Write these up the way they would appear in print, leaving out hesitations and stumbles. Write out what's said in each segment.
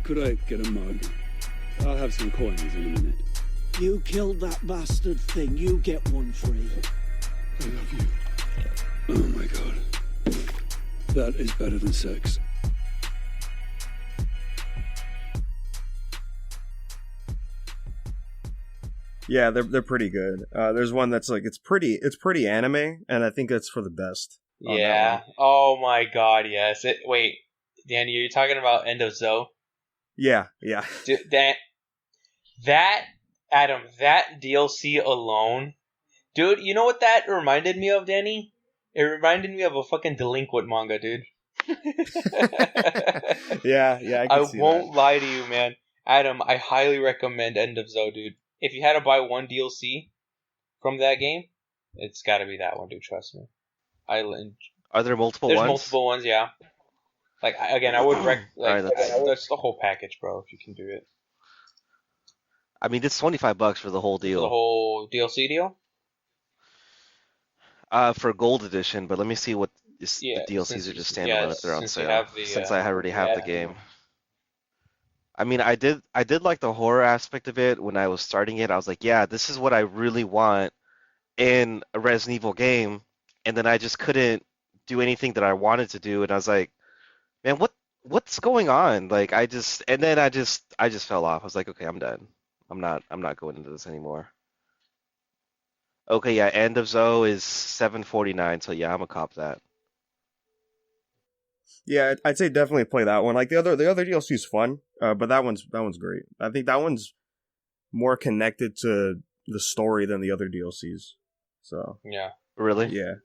Could I get a mug? I'll have some coins in a minute. You killed that bastard thing. You get one free. I love you. Oh my god. That is better than sex. Yeah, they're pretty good. There's one that's like it's pretty anime, and I think that's for the best. Yeah. Oh my god, yes. Wait, Danny, are you talking about End of Zoe? Yeah. Dude, that Adam, that DLC alone, dude. You know what that reminded me of, Danny? It reminded me of a fucking delinquent manga, dude. yeah. I won't lie to you, man. Adam, I highly recommend End of Zoe, dude. If you had to buy one DLC from that game, it's got to be that one, dude. Trust me. Are there multiple There's ones? multiple ones, yeah. Like again, I would Alright, that's the whole package, bro. If you can do it. I mean, it's $25 for the whole deal. The whole DLC deal. For Gold Edition, but let me see what the DLCs are just standalone if they're on sale. Since I already have the game. I mean, I did like the horror aspect of it when I was starting it. I was like, yeah, this is what I really want in a Resident Evil game, and then I just couldn't do anything that I wanted to do, and I was like, man, what's going on? Like, I just fell off. I was like, okay, I'm done. I'm not going into this anymore. Okay, yeah, End of Zoe is $7.49, so yeah, I'm gonna cop that. Yeah, I'd say definitely play that one. Like the other DLC is fun, but that one's great. I think that one's more connected to the story than the other DLCs. So yeah, really, yeah,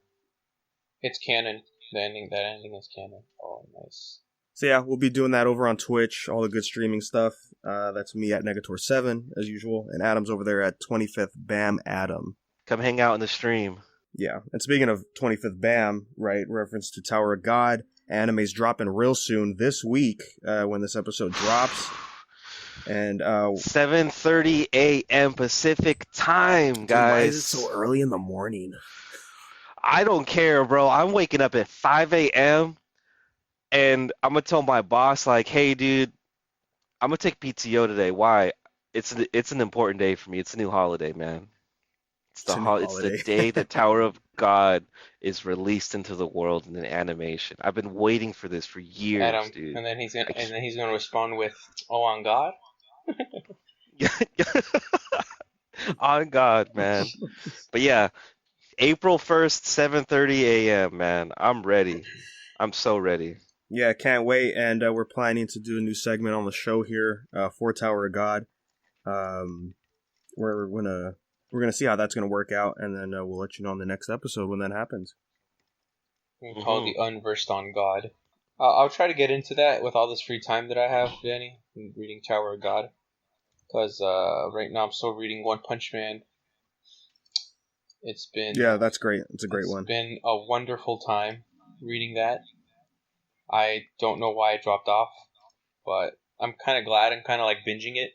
it's canon. That ending is canon. Oh, nice. So yeah, we'll be doing that over on Twitch. All the good streaming stuff. That's me at Negator7 as usual, and Adam's over there at 25th Bam Adam. Come hang out in the stream. Yeah, and speaking of 25th Bam, right? Reference to Tower of God. Anime's dropping real soon this week when this episode drops. And 7:30 a.m. Pacific time, guys. Dude, why is it so early in the morning? I don't care, bro. I'm waking up at 5 a.m. and I'm gonna tell my boss, like, hey, dude, I'm gonna take PTO today. Why? It's an important day for me. It's a new holiday, man. It's the day the Tower of God is released into the world in an animation. I've been waiting for this for years, Adam, dude. And then he's gonna respond with, "Oh, on God." On God, man. But yeah, April 1st, 7:30 a.m. Man, I'm ready. I'm so ready. Yeah, can't wait. And we're planning to do a new segment on the show here for Tower of God. We're gonna see how that's gonna work out, and then we'll let you know on the next episode when that happens. We call the Unversed on God. I'll try to get into that with all this free time that I have, Danny, reading Tower of God. Because right now I'm still reading One Punch Man. Yeah, that's great. It's a great one. It's been a wonderful time reading that. I don't know why I dropped off, but I'm kind of glad. I'm kind of like binging it.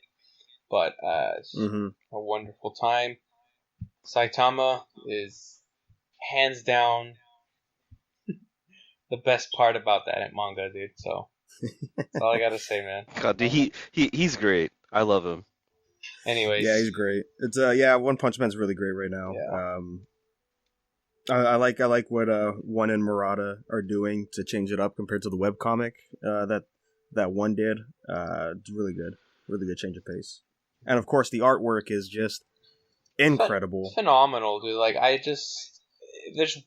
But it's a wonderful time. Saitama is hands down the best part about that manga, dude. So that's all I gotta say, man. God, dude, he's great. I love him. Anyways, yeah, he's great. It's One Punch Man's really great right now. Yeah. I like what One and Murata are doing to change it up compared to the webcomic that One did. It's really good change of pace. And of course, the artwork is just incredible, phenomenal, dude. Like there's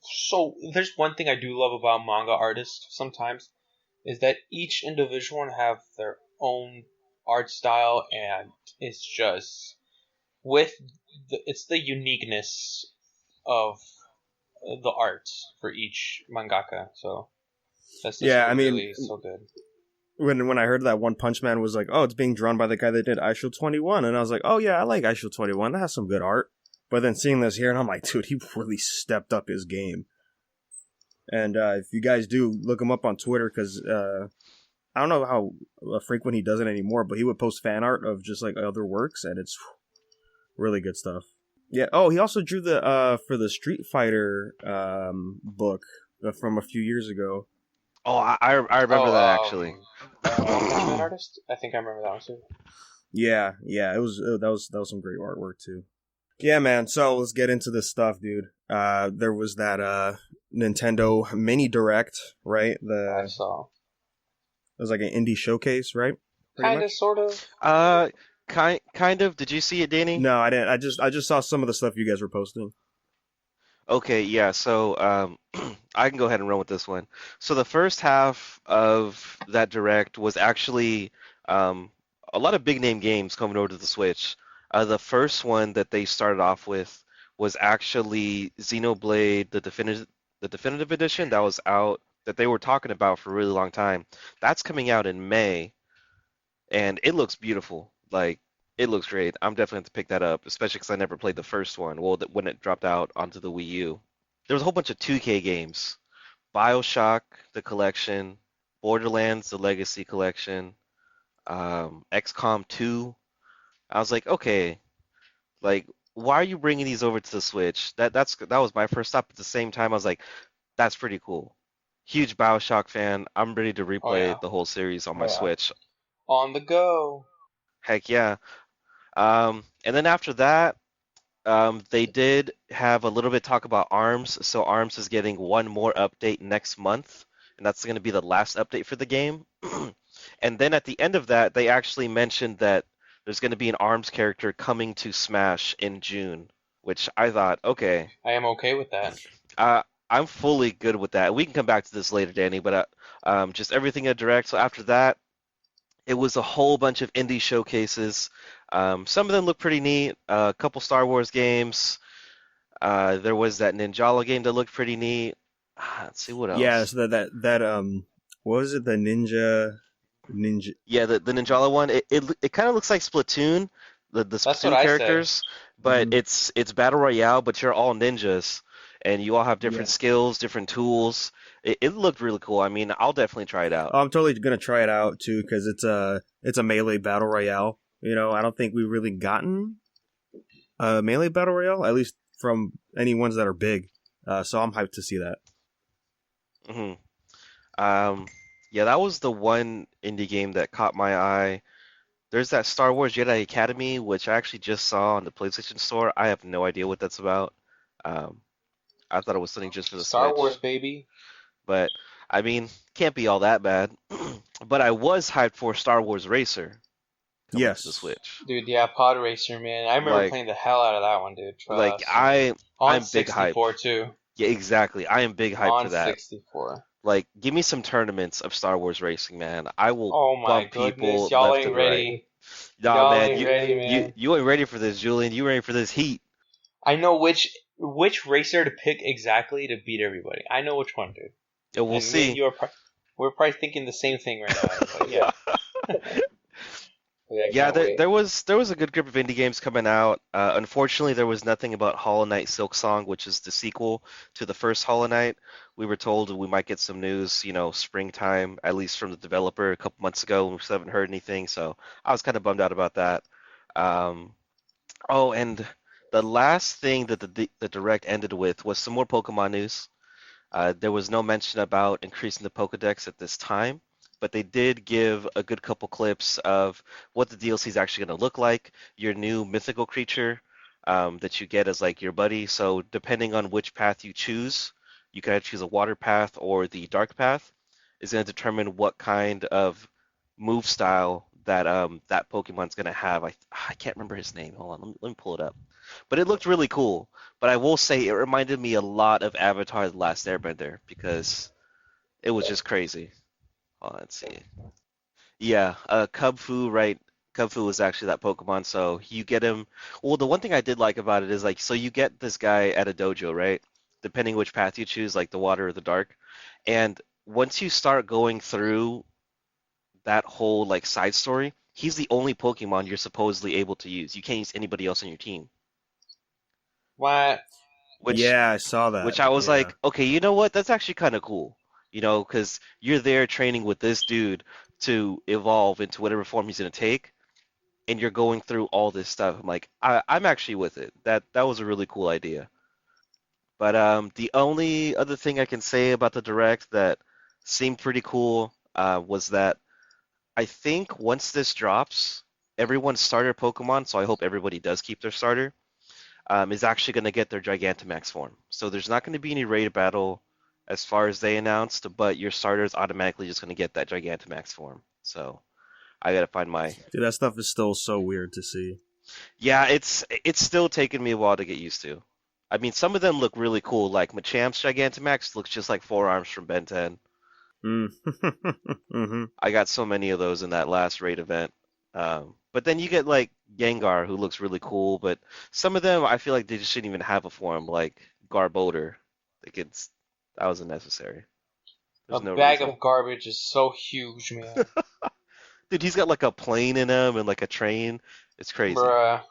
one thing I do love about manga artists sometimes is that each individual one have their own art style, and it's just it's the uniqueness of the art for each mangaka. So that's just really so good. When I heard that One Punch Man was like, oh, it's being drawn by the guy that did Aisho 21, and I was like, oh yeah, I like Aisho 21. That has some good art. But then seeing this here, and I'm like, dude, he really stepped up his game. And if you guys do, look him up on Twitter, because I don't know how frequent he does it anymore, but he would post fan art of just like other works, and it's really good stuff. Yeah. Oh, he also drew the for the Street Fighter book from a few years ago. Oh, I remember that actually. One Punch Man artist. I think I remember that one too. Yeah, it was that was some great artwork too. Yeah, man. So let's get into this stuff, dude. There was that Nintendo Mini Direct, right? I saw. It was like an indie showcase, right? Kind of, sort of. Kind of. Did you see it, Danny? No, I didn't. I just saw some of the stuff you guys were posting. Okay, yeah. So I can go ahead and run with this one. So the first half of that direct was actually a lot of big name games coming over to the Switch. The first one that they started off with was actually Xenoblade, the definitive edition that was out that they were talking about for a really long time. That's coming out in May, and it looks beautiful. Like it looks great. I'm definitely going to pick that up, especially because I never played the first one. Well, when it dropped out onto the Wii U, there was a whole bunch of 2K games: BioShock, the collection, Borderlands, the Legacy collection, XCOM 2. I was like, okay, like why are you bringing these over to the Switch? That was my first stop. At the same time, I was like, that's pretty cool. Huge BioShock fan. I'm ready to replay the whole series on my Switch. On the go. Heck yeah. And then after that, they did have a little bit talk about ARMS. So ARMS is getting one more update next month, and that's going to be the last update for the game. And then at the end of that, they actually mentioned that there's going to be an ARMS character coming to Smash in June, which I thought, okay. I am okay with that. I'm fully good with that. We can come back to this later, Danny, but just everything at Direct. So after that, it was a whole bunch of indie showcases. Some of them look pretty neat. A couple Star Wars games. There was that Ninjala game that looked pretty neat. Let's see what else. Yeah, so that what was it? The Ninja. Yeah, the Ninjala one. It kind of looks like Splatoon, the Splatoon characters, but it's battle royale, but you're all ninjas, and you all have different skills, different tools. It looked really cool. I mean, I'll definitely try it out. I'm totally gonna try it out too because it's a melee battle royale. You know, I don't think we've really gotten a melee battle royale, at least from any ones that are big. So I'm hyped to see that. Yeah, that was the one indie game that caught my eye. There's that Star Wars Jedi Academy, which I actually just saw on the PlayStation Store. I have no idea what that's about. I thought it was something just for the Star Switch. Wars, baby. But, I mean, can't be all that bad. But I was hyped for Star Wars Racer. Yes. To the Switch. Dude, yeah, Pod Racer, man. I remember playing the hell out of that one, dude. Like, I'm big hype. On 64, too. Yeah, exactly. I am big hype for that. On 64. Like, give me some tournaments of Star Wars racing, man. I will bump people y'all left ain't and ready. Right. Nah, y'all man, ain't ready, man. You ain't ready for this, Julian. You ready for this heat. I know which racer to pick exactly to beat everybody. I know which one, dude. Yeah, we'll see. We're probably thinking the same thing right now. But yeah. Yeah, there was a good group of indie games coming out. Unfortunately, there was nothing about Hollow Knight Silksong, which is the sequel to the first Hollow Knight. We were told we might get some news, springtime, at least from the developer a couple months ago. We still haven't heard anything, so I was kind of bummed out about that. Oh, and the last thing that the Direct ended with was some more Pokemon news. There was no mention about increasing the Pokedex at this time, but they did give a good couple clips of what the DLC is actually going to look like, your new mythical creature that you get as like your buddy. So depending on which path you choose, you can either choose a water path or the dark path, is going to determine what kind of move style that that Pokemon's going to have. I can't remember his name. Hold on, let me pull it up. But it looked really cool. But I will say it reminded me a lot of Avatar: The Last Airbender because it was just crazy. Oh, let's see. Yeah, Kubfu, right? Kubfu is actually that Pokemon, so you get him. Well, the one thing I did like about it is like, so you get this guy at a dojo, right? Depending which path you choose, like the water or the dark. And once you start going through that whole like side story, he's the only Pokemon you're supposedly able to use. You can't use anybody else on your team. What? Yeah, I saw that. Which I was like, okay, you know what? That's actually kind of cool. Because you're there training with this dude to evolve into whatever form he's going to take, and you're going through all this stuff. I'm like, I'm actually with it. That was a really cool idea. But the only other thing I can say about the Direct that seemed pretty cool was that I think once this drops, everyone's starter Pokemon, so I hope everybody does keep their starter, is actually going to get their Gigantamax form. So there's not going to be any raid battle as far as they announced, but your starter is automatically just going to get that Gigantamax form. So I got to find my... Dude, that stuff is still so weird to see. Yeah, it's still taking me a while to get used to. I mean, some of them look really cool, like Machamp's Gigantamax looks just like Forearms from Ben 10. Mm-hmm. I got so many of those in that last raid event. But then you get like Gengar, who looks really cool, but some of them I feel like they just shouldn't even have a form, like Garbodor. Like that was unnecessary. There's no bag reason. Of garbage is so huge, man. Dude, he's got like a plane in him and like a train. It's crazy. Bruh.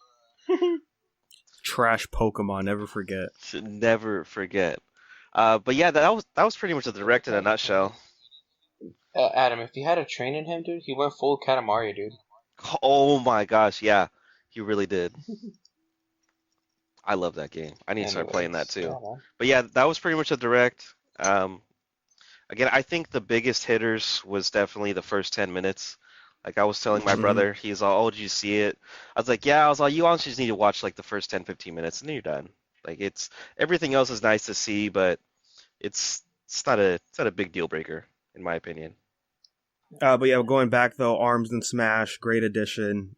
Trash Pokemon, never forget. Should never forget. But yeah, that was pretty much the direct in a nutshell. Adam, if he had a train in him, dude, he went full Katamari, dude. Oh my gosh, yeah, he really did. I love that game. I need to start playing that too. Yeah, but yeah, that was pretty much the direct. Again, I think the biggest hitters was definitely the first 10 minutes. Like I was telling my brother, he's all, "Oh, did you see it?" I was like, "Yeah." I was like, "You honestly just need to watch like the first 10, 15 minutes, and then you're done." Like everything else is nice to see, but it's not a big deal breaker in my opinion. But yeah, going back though, Arms and Smash, great addition.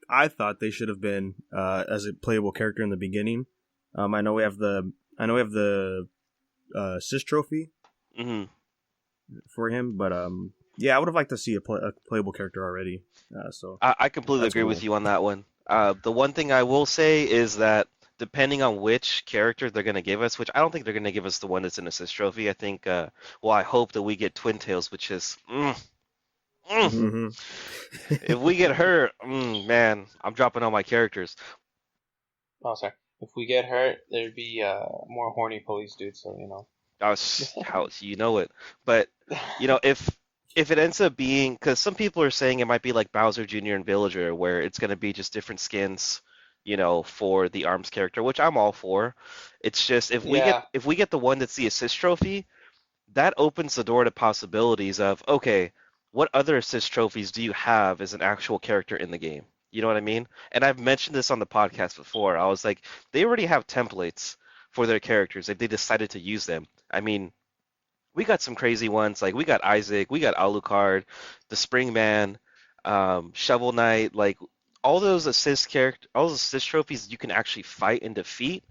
I thought they should have been as a playable character in the beginning. I know we have the assist trophy for him, but yeah, I would have liked to see a playable character already. So I completely agree with you on that one. The one thing I will say is that depending on which character they're going to give us, which I don't think they're going to give us the one that's an assist trophy. I think, I hope that we get Twin Tails, which is, if we get her, man, I'm dropping all my characters. Oh, sorry. If we get her, there'd be more horny police dudes, so, you know. How you know it. But, you know, if it ends up being, because some people are saying it might be like Bowser Jr. and Villager, where it's going to be just different skins, you know, for the Arms character, which I'm all for. It's just if we get the one that's the assist trophy, that opens the door to possibilities of, okay, what other assist trophies do you have as an actual character in the game? You know what I mean? And I've mentioned this on the podcast before. I was like, they already have templates for their characters if they decided to use them. I mean, we got some crazy ones, like we got Isaac, we got Alucard, the Springman, Shovel Knight, like all those assist trophies you can actually fight and defeat,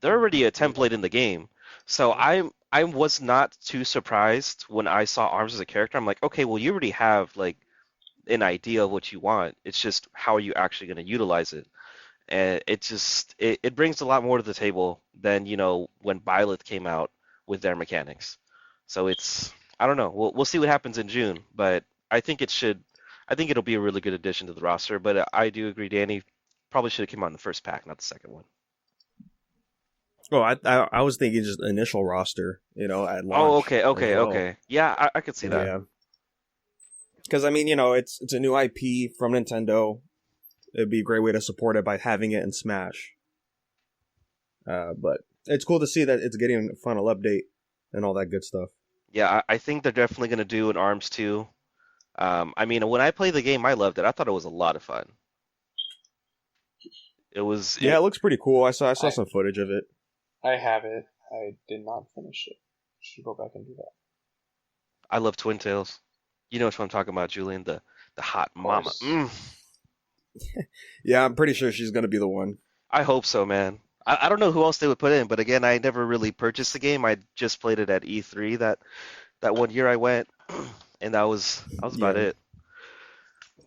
they're already a template in the game. So I was not too surprised when I saw Arms as a character. I'm like, okay, well you already have like an idea of what you want. It's just how are you actually going to utilize it? And it brings a lot more to the table than, you know, when Byleth came out with their mechanics. So I don't know. We'll see what happens in June, but I think it'll be a really good addition to the roster, but I do agree, Danny, probably should have come out in the first pack, not the second one. Oh, I was thinking just initial roster, you know, at launch. Oh, okay. Yeah, I could see that. Yeah. Because, I mean, you know, it's a new IP from Nintendo. It'd be a great way to support it by having it in Smash. But it's cool to see that it's getting a final update and all that good stuff. Yeah, I think they're definitely going to do an Arms too. I mean, when I played the game, I loved it. I thought it was a lot of fun. It looks pretty cool. I saw some footage of it. I have it. I did not finish it. Should go back and do that. I love Twin Tails. You know what I'm talking about, Julian? The hot mama. Yeah, I'm pretty sure she's gonna be the one. I hope so, man. I don't know who else they would put in, but again, I never really purchased the game. I just played it at E3 that one year I went, and that was about it.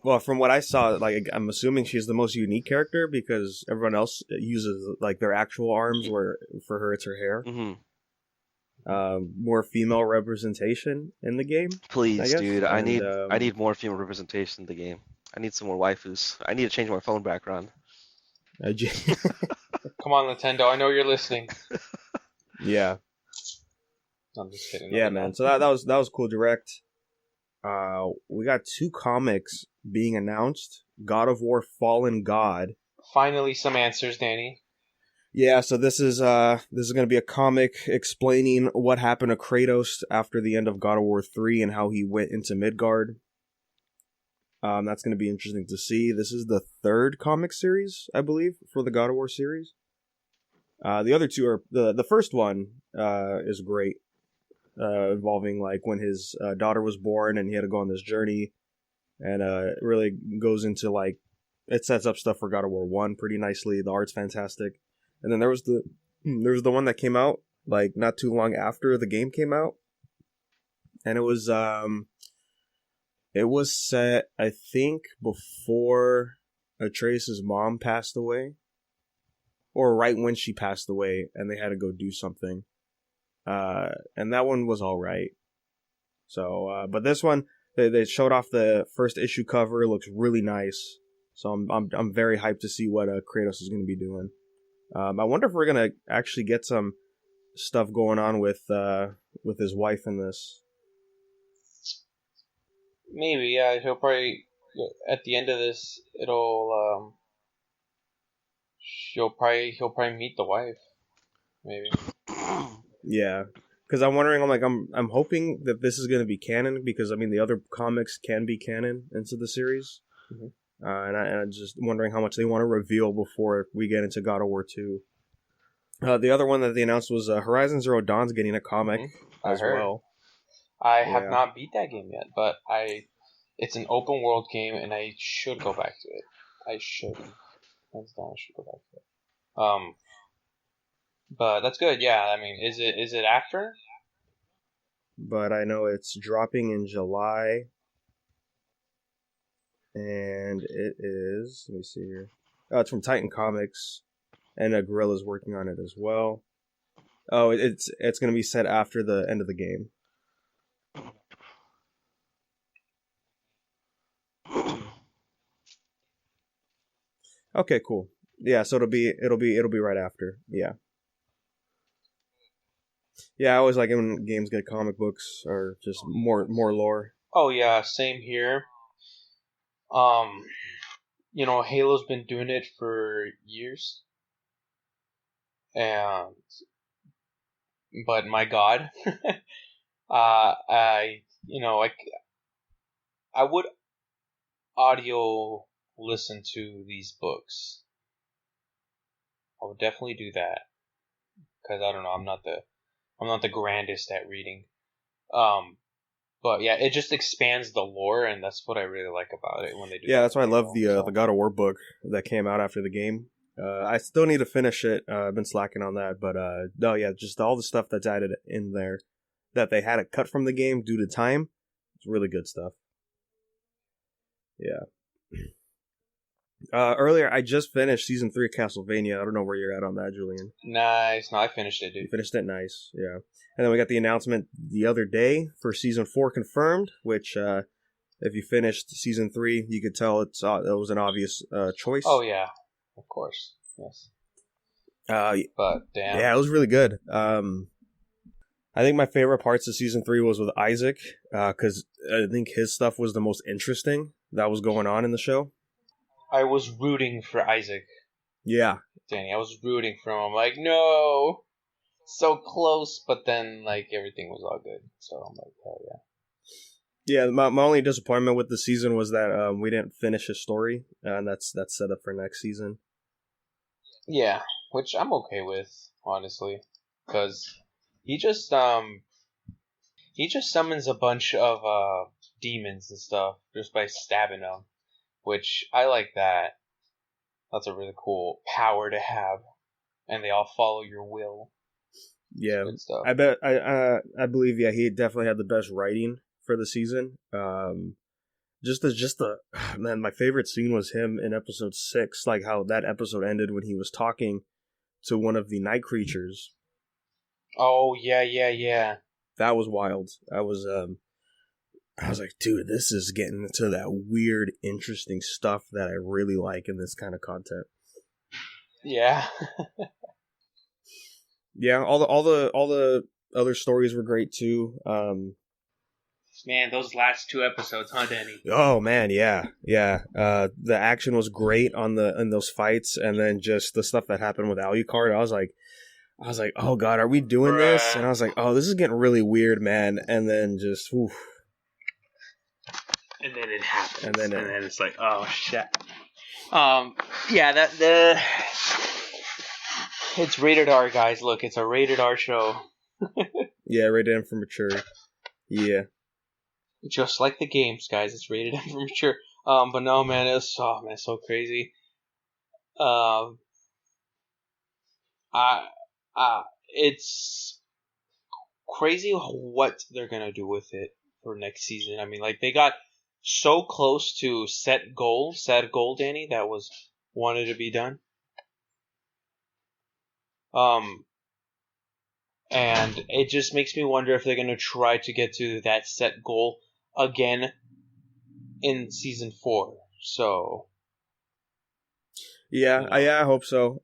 Well, from what I saw, like I'm assuming she's the most unique character because everyone else uses like their actual arms, where for her it's her hair. More female representation in the game. Please, dude, I need more female representation in the game. I need some more waifus. I need to change my phone background. Come on, Nintendo. I know you're listening. Yeah. I'm just kidding. Yeah, man. So that was cool. Direct. We got 2 comics being announced. God of War: Fallen God. Finally, some answers, Danny. Yeah, so this is going to be a comic explaining what happened to Kratos after the end of God of War 3 and how he went into Midgard. That's going to be interesting to see. This is the third comic series, I believe, for the God of War series. The other two are the first one is great, involving like when his daughter was born and he had to go on this journey, and it really goes into like it sets up stuff for God of War 1 pretty nicely. The art's fantastic, and then there was the one that came out like not too long after the game came out, and it was set, I think, before Atreus' mom passed away, or right when she passed away, and they had to go do something. And that one was all right. So, but this one, they showed off the first issue cover. It looks really nice. So I'm very hyped to see what Kratos is going to be doing. I wonder if we're gonna actually get some stuff going on with his wife in this. Maybe, yeah. He'll probably at the end of this, he'll probably meet the wife. Maybe. Yeah, because I'm wondering. I'm hoping that this is going to be canon, because I mean the other comics can be canon into the series. Mm-hmm. And I'm just wondering how much they want to reveal before we get into God of War 2. The other one that they announced was Horizon Zero Dawn's getting a comic as well. I have not beat that game yet, but it's an open world game, and I should go back to it. I should. Hands down, I should go back to it. But that's good. Yeah, I mean, is it after? But I know it's dropping in July. And it is, let me see here. Oh, it's from Titan Comics, and Guerrilla's working on it as well. Oh, it's going to be set after the end of the game. Okay, cool. Yeah, so it'll be right after. Yeah. Yeah, I always like it when games get comic books or just more lore. Oh yeah, same here. Halo's been doing it for years, but my God, I would audio listen to these books. I would definitely do that, because I don't know, I'm not the grandest at reading. But yeah, it just expands the lore, and that's what I really like about it when they do. Yeah, that's why I love the God of War book that came out after the game. I still need to finish it. I've been slacking on that, but no, yeah, just all the stuff that's added in there that they had to cut from the game due to time. It's really good stuff. Yeah. Earlier, I just finished season 3 of Castlevania. I don't know where you're at on that, Julian. Nice. No, I finished it, dude. You finished it? Nice. Yeah. And then we got the announcement the other day for season 4 confirmed, which, if you finished season 3, you could tell it was an obvious choice. Oh, yeah. Of course. Yes. But, damn. Yeah, it was really good. I think my favorite parts of season 3 was with Isaac, because I think his stuff was the most interesting that was going on in the show. I was rooting for Isaac. Yeah. Danny, I was rooting for him. I'm like, no! So close, but then, like, everything was all good. So I'm like, hell yeah. Yeah, my only disappointment with the season was that we didn't finish his story, and that's set up for next season. Yeah, which I'm okay with, honestly, because he just summons a bunch of demons and stuff just by stabbing them, which I like that. That's a really cool power to have, and they all follow your will. Yeah, I bet I believe he definitely had the best writing for the season. Man, my favorite scene was him in episode 6, like how that episode ended when he was talking to one of the night creatures. Oh yeah. That was wild. I was like, dude, this is getting into that weird, interesting stuff that I really like in this kind of content. Yeah. Yeah, all the other stories were great too. Man, those last 2 episodes, huh, Danny? Oh man, yeah. The action was great in those fights, and then just the stuff that happened with Alucard. I was like, oh god, are we doing this? And I was like, oh, this is getting really weird, man. And then just, oof. And then it happens. And then it's like, oh shit. Yeah, it's rated R, guys. Look, it's a rated R show. Yeah, rated M for mature. Yeah. Just like the games, guys. It's rated M for mature. But no, man, it's so crazy. It's crazy what they're gonna do with it for next season. I mean, like, they got so close to set goal, Danny, that was wanted to be done. And it just makes me wonder if they're gonna try to get to that set goal again in season 4. So yeah, I hope so.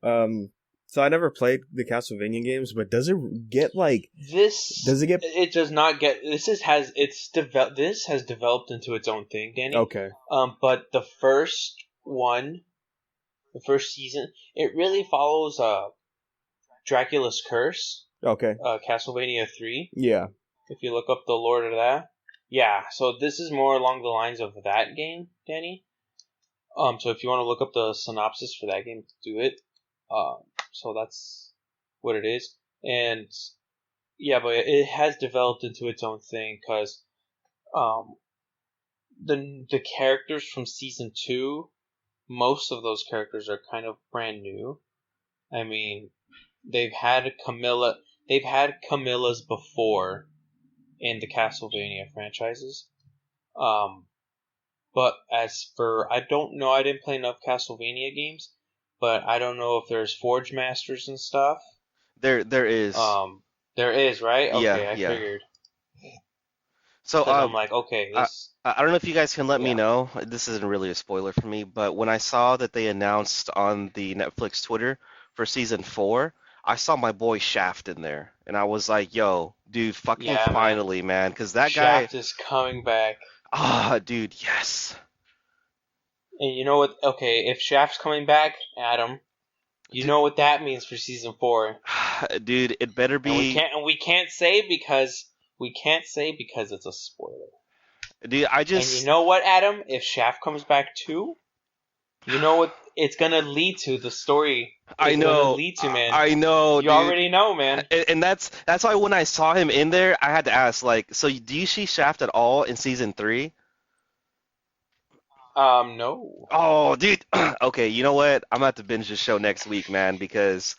So I never played the Castlevania games, but does it get like this? Does it get? It does not get. This has developed into its own thing, Danny. Okay. But the first season, it really follows Dracula's Curse. Okay. Castlevania 3. Yeah. If you look up the lore of that, yeah. So this is more along the lines of that game, Danny. So if you want to look up the synopsis for that game, do it. So that's what it is. And yeah, but it has developed into its own thing because the characters from season 2, most of those characters are kind of brand new. I mean, they've had Camillas before in the Castlevania franchises. But as for, I don't know, I didn't play enough Castlevania games, but I don't know if there's Forge Masters and stuff. There is. There is, right? Okay, yeah, I figured. So I'm like, okay, this... I don't know if you guys can let me know. This isn't really a spoiler for me, but when I saw that they announced on the Netflix Twitter for season 4, I saw my boy Shaft in there, and I was like, "Yo, dude, fucking finally, man!" Because that guy Shaft is coming back. Dude, yes. And you know what? Okay, if Shaft's coming back, Adam, you know what that means for season 4. Dude, it better be. And we can't say because it's a spoiler. Dude, And you know what, Adam? If Shaft comes back too, you know what it's gonna lead to, the story. I know. Lead to, man. I know. You already know, man. And that's why when I saw him in there, I had to ask, like, so do you see Shaft at all in season 3? No. Oh, dude. Okay, you know what? I'm gonna have to binge this show next week, man, because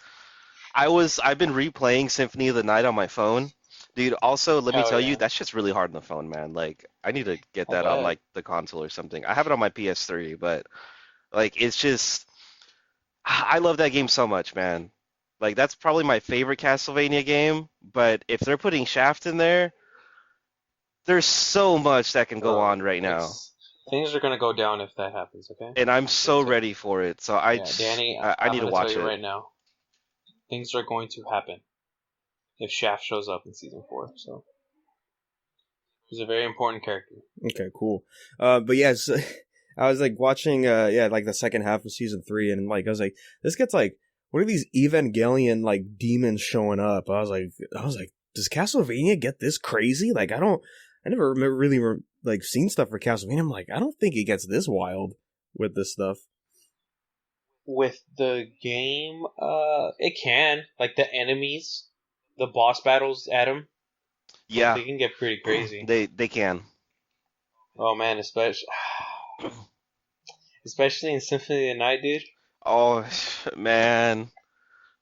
I've been replaying Symphony of the Night on my phone. Dude, also, let me tell you, that shit's really hard on the phone, man. Like, I need to get that on, like, the console or something. I have it on my PS3, but, like, it's just... I love that game so much, man. Like, that's probably my favorite Castlevania game, but if they're putting Shaft in there, there's so much that can go on right now. Things are gonna go down if that happens, okay? And I'm so ready for it, so Danny, I need to watch it right now. Things are going to happen if Shaft shows up in season 4. So he's a very important character. Okay, cool. But yes, I was like watching, like the second half of season 3, and like I was like, this gets like, what are these Evangelion like demons showing up? I was like, does Castlevania get this crazy? Like, I never really like seen stuff for Castlevania. I'm like, I don't think it gets this wild with this stuff. With the game, it can. Like the enemies, the boss battles, Adam. Yeah, they can get pretty crazy. They can. Oh man, especially in Symphony of the Night, dude. Oh man,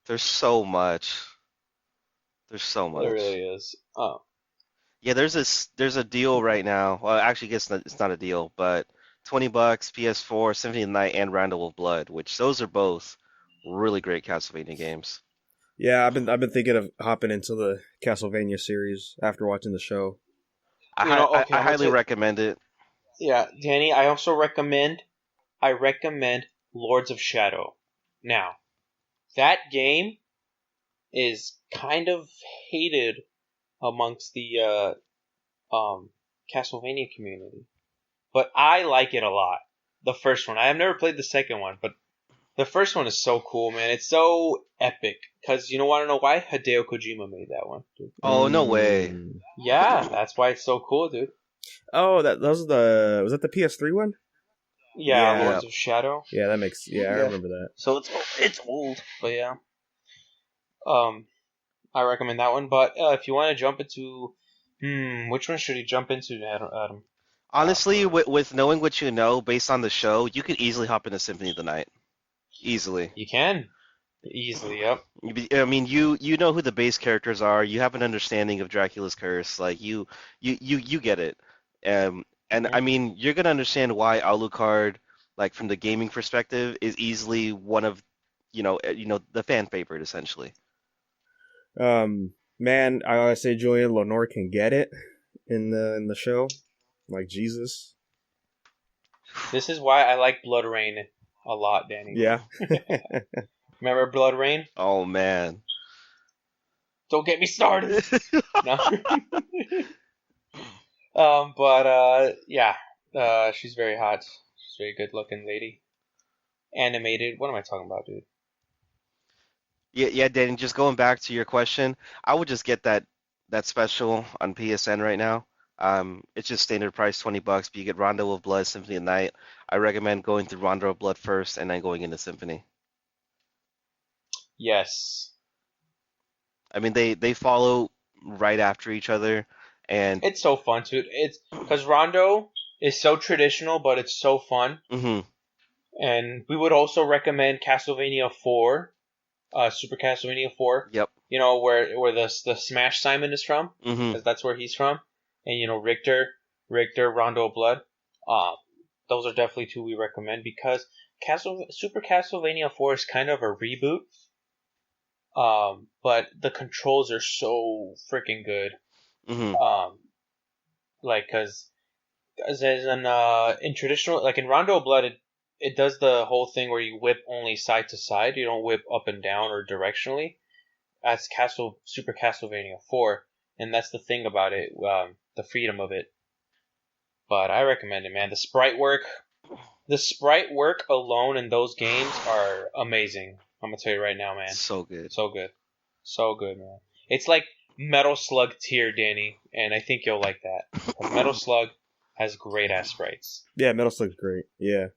there's so much. There really is. Oh. Yeah, there's a deal right now. Well, actually, I guess it's not a deal, but $20, PS4, Symphony of the Night, and Roundel of Blood, which those are both really great Castlevania games. Yeah, I've been thinking of hopping into the Castlevania series after watching the show. I highly recommend it. Yeah, Danny, I also recommend Lords of Shadow. Now, that game is kind of hated amongst the Castlevania community, but I like it a lot. The first one. I have never played the second one, but the first one is so cool, man. It's so epic. Because you want to know why? Hideo Kojima made that one, dude. Oh, no way. Yeah, that's why it's so cool, dude. Oh, was that the PS3 one? Yeah, Lords of Shadow. Yeah, that makes I remember that. So it's old, but yeah. I recommend that one. But if you want to jump into, which one should you jump into, Adam? Honestly, with knowing what you know based on the show, you could easily hop into Symphony of the Night. Easily. You can. Easily, yep. I mean, you know who the base characters are. You have an understanding of Dracula's curse. Like you get it. And I mean, you're gonna understand why Alucard, like from the gaming perspective, is easily one of, the fan favorite essentially. Man, I gotta say, Julian, Lenore can get it in the show, like Jesus. This is why I like Blood Rain a lot, Danny. Yeah. Remember Blood Rain? Oh man. Don't get me started. No. Yeah. She's very hot. She's a very good looking lady. Animated. What am I talking about, dude? Yeah, Danny, just going back to your question, I would just get that special on PSN right now. It's just standard price, $20, but you get Rondo of Blood, Symphony of Night. I recommend going through Rondo of Blood first and then going into Symphony. Yes. I mean, they follow right after each other, and it's so fun too. It's because Rondo is so traditional, but it's so fun. Mm-hmm. And we would also recommend Castlevania 4, Super Castlevania 4. Yep. You know where the Smash Simon is from, because that's where he's from. And Richter, Rondo of Blood. Those are definitely two we recommend because Super Castlevania 4 is kind of a reboot. But the controls are so freaking good. Mm-hmm. Cause in traditional, like in Rondo of Blood, it does the whole thing where you whip only side to side. You don't whip up and down or directionally. That's Super Castlevania 4, and that's the thing about it, the freedom of it. But I recommend it, man. The sprite work alone in those games are amazing. I'm gonna tell you right now, man. So good. So good. So good, man. It's like Metal Slug tier, Danny, and I think you'll like that. Metal Slug has great ass sprites. Yeah, Metal Slug's great. Yeah.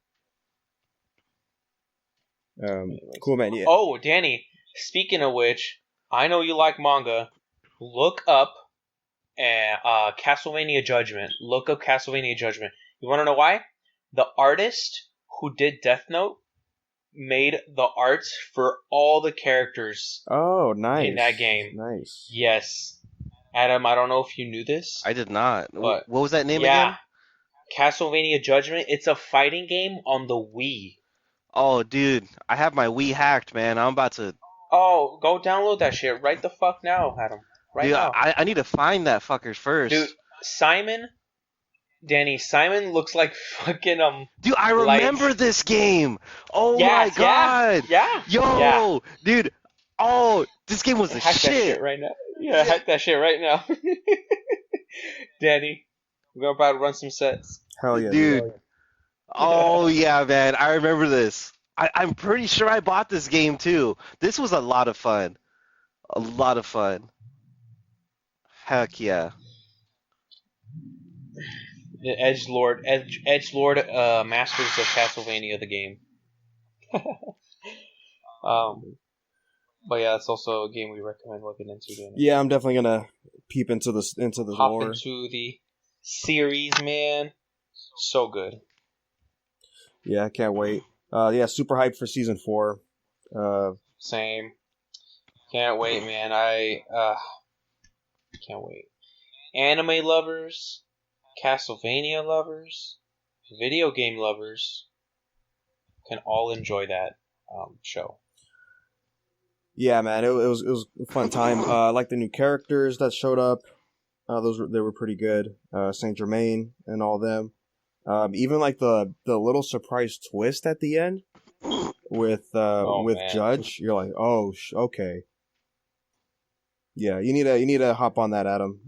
Cool, man. Yeah. Oh, Danny, speaking of which, I know you like manga. Look up Castlevania Judgment. Look up Castlevania Judgment. You want to know why? The artist who did Death Note made the arts for all the characters. Oh, nice. In that game. Nice. Yes. Adam, I don't know if you knew this. I did not. What was that name again? Castlevania Judgment. It's a fighting game on the Wii. Oh, dude. I have my Wii hacked, man. I'm about to... Oh, go download that shit right the fuck now, Adam. Right now. I need to find that fucker first. Dude, Simon looks like fucking Dude, I remember this game. Oh my god. Yeah. Yo, dude. Oh, this game was the hack shit. That shit right now. Yeah, hack that shit right now. Danny, we're about to run some sets. Hell yeah, dude. Oh yeah, man. I remember this. I'm pretty sure I bought this game too. This was a lot of fun. A lot of fun. Heck yeah. Edgelord Masters of Castlevania, the game. But yeah, that's also a game we recommend looking into. Yeah, I'm definitely gonna peep into this Hop lore. into the series, man. So good. Yeah, I can't wait. Yeah, super hyped for season 4. Same. Can't wait, man. I can't wait. Anime lovers, Castlevania lovers, video game lovers can all enjoy that show. Yeah, man, it was a fun time. I like the new characters that showed up. They were pretty good. Saint Germain and all them. Even like the little surprise twist at the end with man. Judge. You're like, oh, okay. Yeah, you need to hop on that, Adam,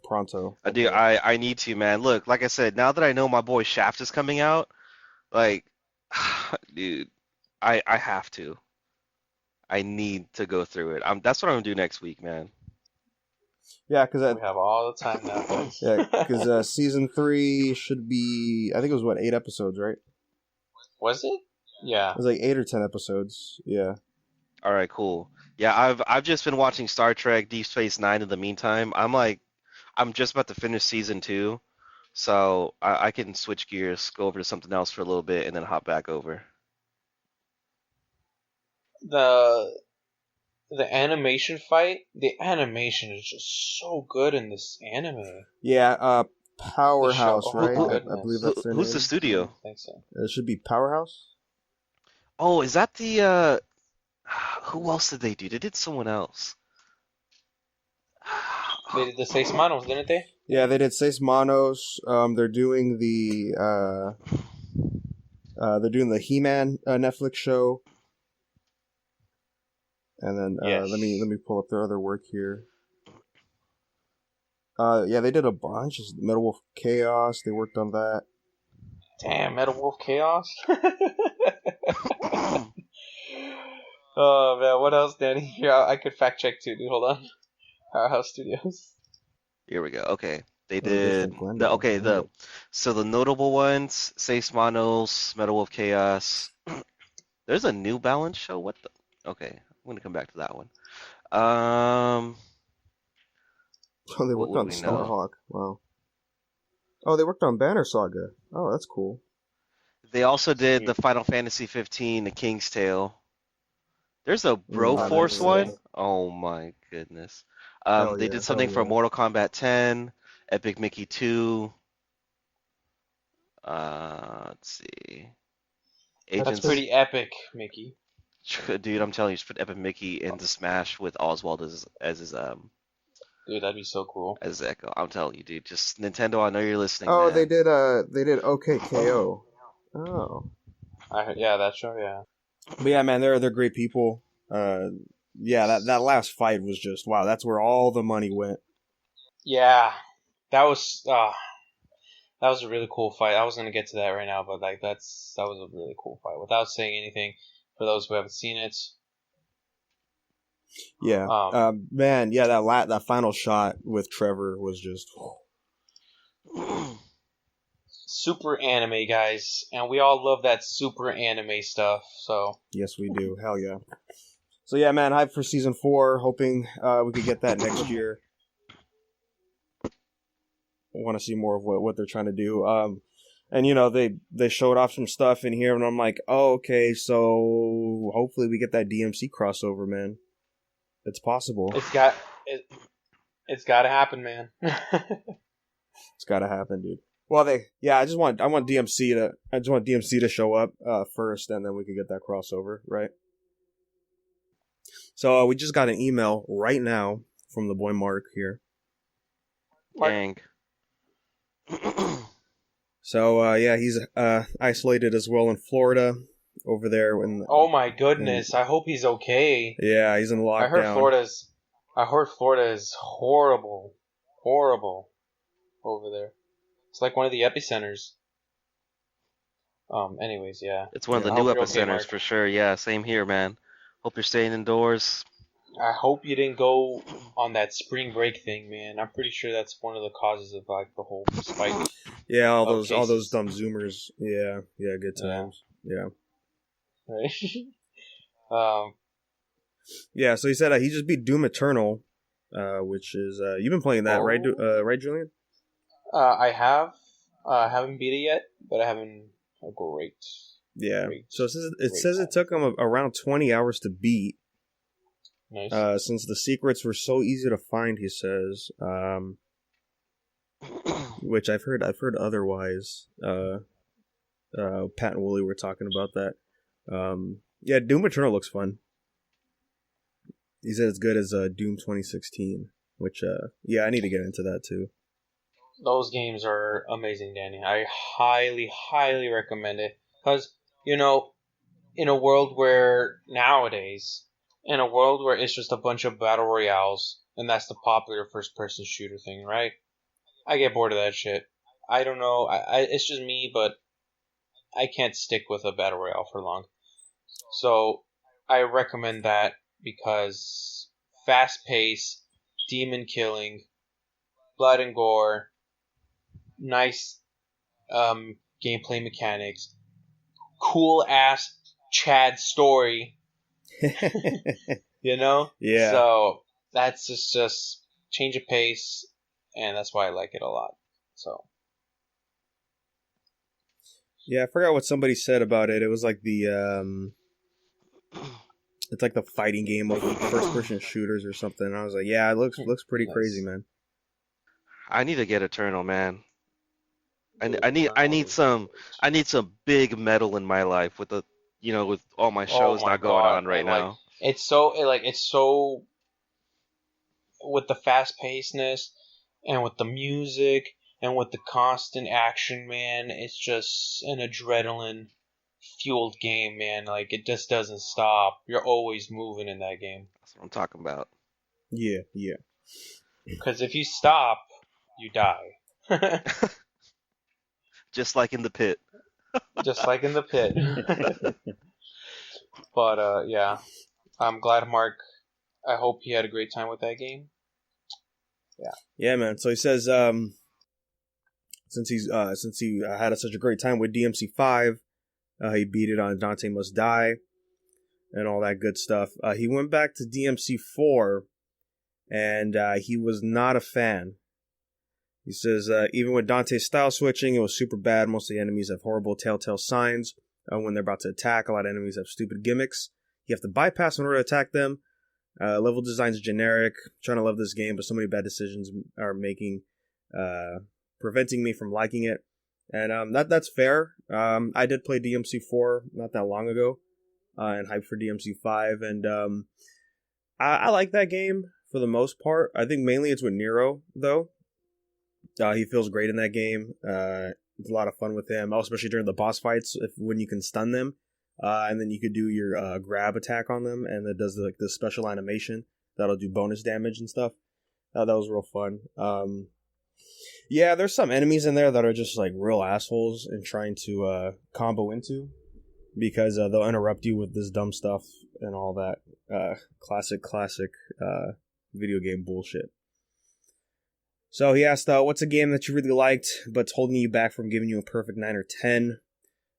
pronto. I do. I need to, man. Look, like I said, now that I know my boy Shaft is coming out, like, dude, I have to. I need to go through it. That's what I'm gonna do next week, man. Yeah, because we have all the time now, folks. Yeah, because season 3 should be, I think it was 8 episodes, right? Was it? Yeah. It was like 8 or 10 episodes. Yeah. All right, cool. Yeah, I've just been watching Star Trek Deep Space Nine in the meantime. I'm just about to finish season 2, so I can switch gears, go over to something else for a little bit, and then hop back over. The animation fight, the animation is just so good in this anime. Yeah, Powerhouse, right? I believe that's their name. Who's the studio? I think so. It should be Powerhouse. Oh, is that the who else did they do? They did someone else. They did the Seis Manos, didn't they? Yeah, they did Seis Manos. They're doing the He-Man Netflix show. And then yes. let me pull up their other work here. Yeah, they did a bunch. Metal Wolf Chaos. They worked on that. Damn, Metal Wolf Chaos. Oh man, what else, Danny? Here, I could fact check too, dude. Hold on. Powerhouse Studios. Here we go. Okay, they did. So the notable ones: Seis Manos, Metal Wolf Chaos. There's a New Balance show. What the? Okay, I'm gonna come back to that one. Oh, they worked on Starhawk. Wow. Oh, they worked on Banner Saga. Oh, that's cool. They also did the Final Fantasy 15, The King's Tale. There's a Broforce one. Oh my goodness. They did something for Mortal Kombat 10, Epic Mickey 2. Let's see. That's pretty epic, Mickey. Dude, I'm telling you, just put Epic Mickey into Smash with Oswald as his Dude, that'd be so cool. As Echo, I'm telling you, dude. Just Nintendo, I know you're listening. Oh, man. they did OKKO. Oh. Yeah, that show, yeah. But yeah, man, they're great people. Yeah, that last fight was just wow. That's where all the money went. Yeah, that was a really cool fight. I was gonna get to that right now, but like that was a really cool fight. Without saying anything, for those who haven't seen it. Yeah, man, yeah, that final shot with Trevor was just super anime, guys, and we all love that super anime stuff. So yes, we do. Hell yeah. So yeah, man, hype for season 4. Hoping we could get that next year. I want to see more of what they're trying to do. And you know they showed off some stuff in here, and I'm like, oh, okay, so hopefully we get that DMC crossover, man. It's possible. It's got to happen, man. It's got to happen, dude. Well, I want DMC to show up first, and then we could get that crossover, right? So we just got an email right now from the boy Mark here. Dang. So yeah, he's isolated as well in Florida over there. Oh my goodness! I hope he's okay. Yeah, he's in lockdown. I heard Florida is horrible over there. It's like one of the epicenters. Anyways, yeah. It's one of the new epicenters for sure. Yeah, same here, man. Hope you're staying indoors. I hope you didn't go on that spring break thing, man. I'm pretty sure that's one of the causes of like the whole spike. Yeah, all those dumb Zoomers. Yeah, good times. Yeah. Right. Yeah, so he said he just beat Doom Eternal, which is you've been playing that, right? Right, Julian? I have. I haven't beat it yet, but I haven't. Great. Yeah. So it says it took him around 20 hours to beat. Nice. Since the secrets were so easy to find, he says. Which I've heard otherwise. Pat and Wooly were talking about that. Yeah, Doom Eternal looks fun. He said it's good as Doom 2016, which yeah, I need to get into that too. Those games are amazing, Danny. I highly, highly recommend it. Because, you know, in a world where nowadays, it's just a bunch of battle royales, and that's the popular first-person shooter thing, right? I get bored of that shit. I don't know. It's just me, but I can't stick with a battle royale for long. So I recommend that because fast pace, demon killing, blood and gore, nice gameplay mechanics, cool ass Chad story. Yeah. So that's just change of pace, and that's why I like it a lot. So yeah, I forgot what somebody said about it. It was like it's like the fighting game of first person shooters or something. And I was like, yeah, it looks pretty crazy, man. I need to get Eternal, man. I need some big metal in my life with with all my shows not going on right now. It's so with the fast pacedness and with the music and with the constant action, man. It's just an adrenaline fueled game, man. Like, it just doesn't stop. You're always moving in that game. That's what I'm talking about. Yeah. Because if you stop, you die. Just like in the pit. But yeah, I'm glad Mark. I hope he had a great time with that game. Yeah, man. So he says, since he had such a great time with DMC5, he beat it on Dante Must Die, and all that good stuff. He went back to DMC4, and he was not a fan. He says, even with Dante's style switching, it was super bad. Most of the enemies have horrible telltale signs when they're about to attack. A lot of enemies have stupid gimmicks. You have to bypass in order to attack them. Level design's generic. Trying to love this game, but so many bad decisions are preventing me from liking it. And that's fair. I did play DMC4 not that long ago, and hyped for DMC5, and I like that game for the most part. I think mainly it's with Nero, though. He feels great in that game. It's a lot of fun with him, especially during the boss fights when you can stun them. And then you could do your grab attack on them, and it does the special animation that'll do bonus damage and stuff. That was real fun. Yeah, there's some enemies in there that are just like real assholes and trying to combo into, because they'll interrupt you with this dumb stuff and all that classic video game bullshit. So he asked, what's a game that you really liked but's holding you back from giving you a perfect 9 or 10?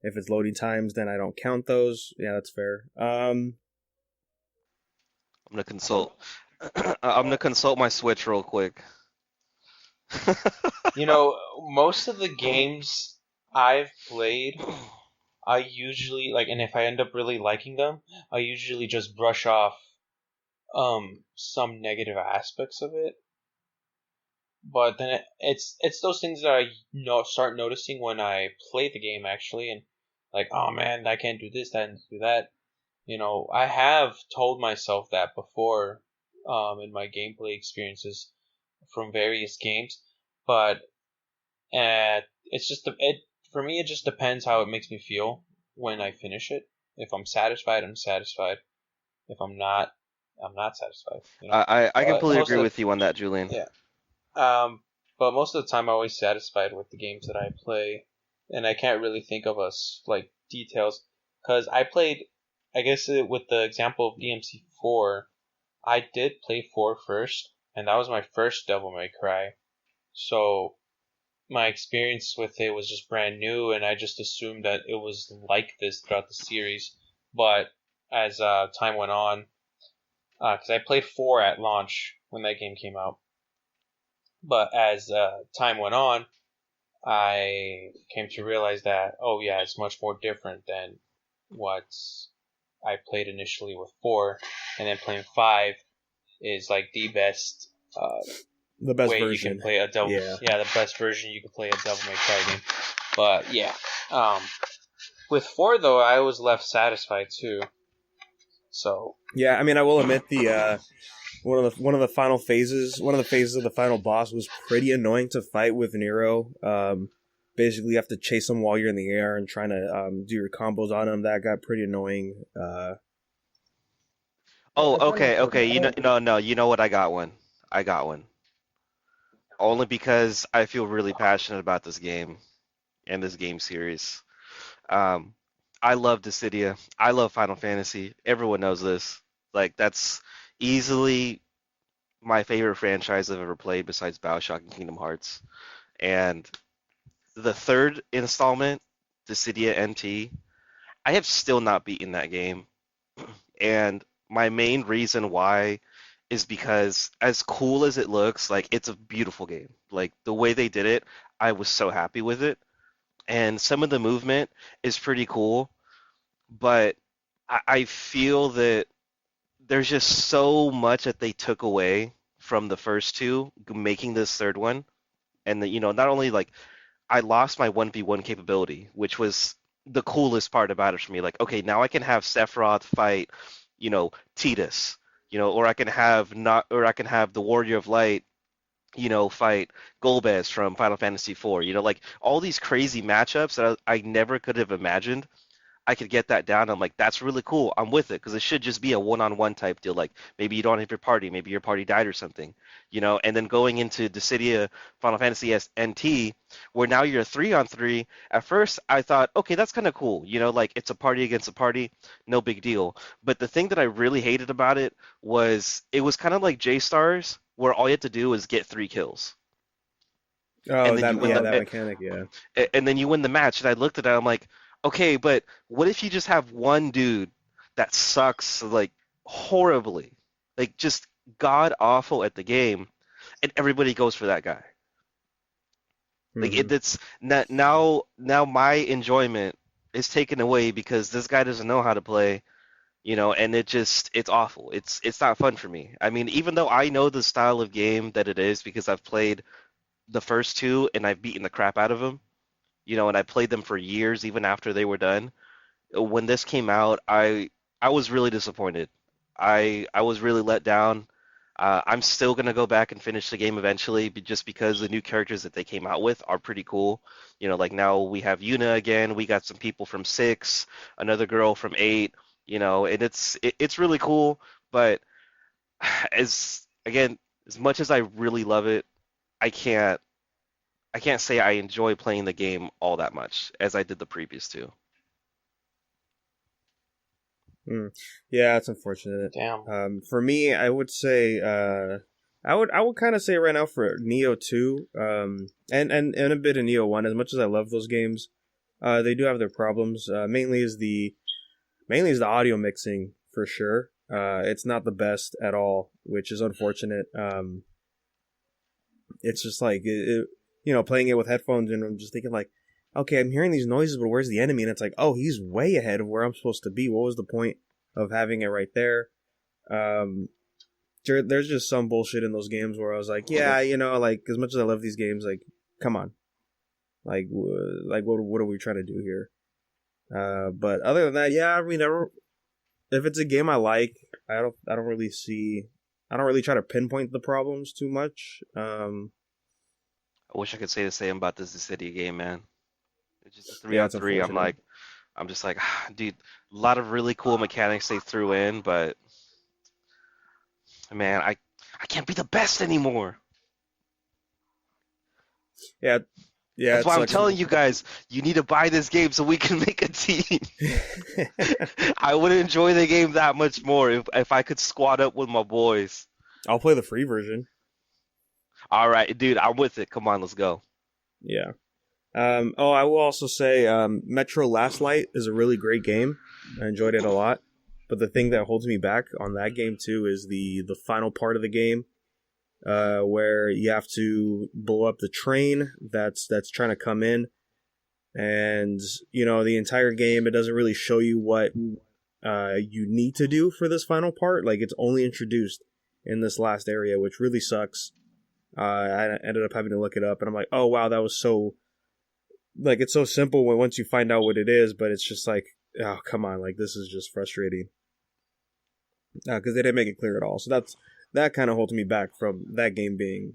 If it's loading times, then I don't count those. Yeah, that's fair. I'm gonna consult. I'm gonna consult my Switch real quick. Most of the games I've played, I usually and if I end up really liking them, I usually just brush off some negative aspects of it. But then it's those things that I start noticing when I play the game, actually, and like, oh man, I can't do this, that, and do that. I have told myself that before in my gameplay experiences from various games, but for me, it just depends how it makes me feel when I finish it. If I'm satisfied, I'm satisfied. If I'm not, I'm not satisfied. I completely agree with you on that, Julian. Yeah. But most of the time, I'm always satisfied with the games that I play, and I can't really think of details, because I played, I guess with the example of DMC4, I did play 4 first, and that was my first Devil May Cry, so my experience with it was just brand new, and I just assumed that it was like this throughout the series. But as time went on, because I played 4 at launch when that game came out, but as time went on, I came to realize that, oh yeah, it's much more different than what I played initially with 4, and then playing 5 is like the best way version. You can play a Devil. Yeah, the best version you can play a Devil May Cry game. But yeah, with 4 though, I was left satisfied too. So yeah, I mean, I will admit the one of the phases of the final boss was pretty annoying to fight with Nero. Basically, you have to chase him while you're in the air and trying to do your combos on him. That got pretty annoying. Okay. You know what? I got one. Only because I feel really passionate about this game and this game series. I love Dissidia. I love Final Fantasy. Everyone knows this. Like, that's easily my favorite franchise I've ever played besides BioShock and Kingdom Hearts. And the third installment, Dissidia NT, I have still not beaten that game. And my main reason why is because as cool as it looks, like it's a beautiful game. Like the way they did it, I was so happy with it. And some of the movement is pretty cool, but I feel that there's just so much that they took away from the first two, making this third one. And that, not only like I lost my 1v1 capability, which was the coolest part about it for me. Like, okay, now I can have Sephiroth fight, Tidus, or I can have the Warrior of Light, fight Golbez from Final Fantasy IV. Like all these crazy matchups that I never could have imagined. I could get that down. I'm like, that's really cool. I'm with it because it should just be a one-on-one type deal. Like maybe you don't have your party, maybe your party died or something, And then going into Dissidia Final Fantasy NT, where now you're a 3-on-3. At first, I thought, okay, that's kind of cool. Like it's a party against a party, no big deal. But the thing that I really hated about it was kind of like J-Stars, where all you had to do is get 3 kills. Oh, that mechanic, yeah. And then you win the match. And I looked at it, I'm like, okay, but what if you just have one dude that sucks like horribly, like just god awful at the game, and everybody goes for that guy? Like it's now my enjoyment is taken away because this guy doesn't know how to play, and it's awful. It's not fun for me. I mean, even though I know the style of game that it is because I've played the first two and I've beaten the crap out of them. And I played them for years even after they were done. When this came out, I was really disappointed. I was really let down. I'm still gonna go back and finish the game eventually, just because the new characters that they came out with are pretty cool. Like now we have Yuna again. We got some people from 6, another girl from 8. And it's really cool. But as much as I really love it, I can't say I enjoy playing the game all that much as I did the previous two. Yeah, it's unfortunate. Damn. For me, I would say I would kind of say right now for Neo 2 and a bit of Neo 1. As much as I love those games, they do have their problems. Mainly is the audio mixing for sure. It's not the best at all, which is unfortunate. It's just like playing it with headphones, and I'm just thinking like, okay, I'm hearing these noises, but where's the enemy? And it's like, oh, he's way ahead of where I'm supposed to be. What was the point of having it right there? There's just some bullshit in those games where I was like, yeah, like as much as I love these games, like, come on, like what are we trying to do here? But other than that, yeah, I mean, if it's a game I like, I don't really try to pinpoint the problems too much. I wish I could say the same about this City game, man. It's just a 3-on-3. I'm just like, dude, a lot of really cool mechanics they threw in, but man, I can't be the best anymore. Yeah. That's why I'm telling you guys, you need to buy this game so we can make a team. I would enjoy the game that much more if I could squad up with my boys. I'll play the free version. All right, dude, I'm with it. Come on, let's go. Yeah. I will also say Metro Last Light is a really great game. I enjoyed it a lot. But the thing that holds me back on that game, too, is the final part of the game where you have to blow up the train that's trying to come in. And, the entire game, it doesn't really show you what you need to do for this final part. Like, it's only introduced in this last area, which really sucks. I ended up having to look it up, and I'm like, oh wow, that was so, like, it's so simple once you find out what it is, but it's just like, oh come on, like this is just frustrating because they didn't make it clear at all. So that kind of holds me back from that game being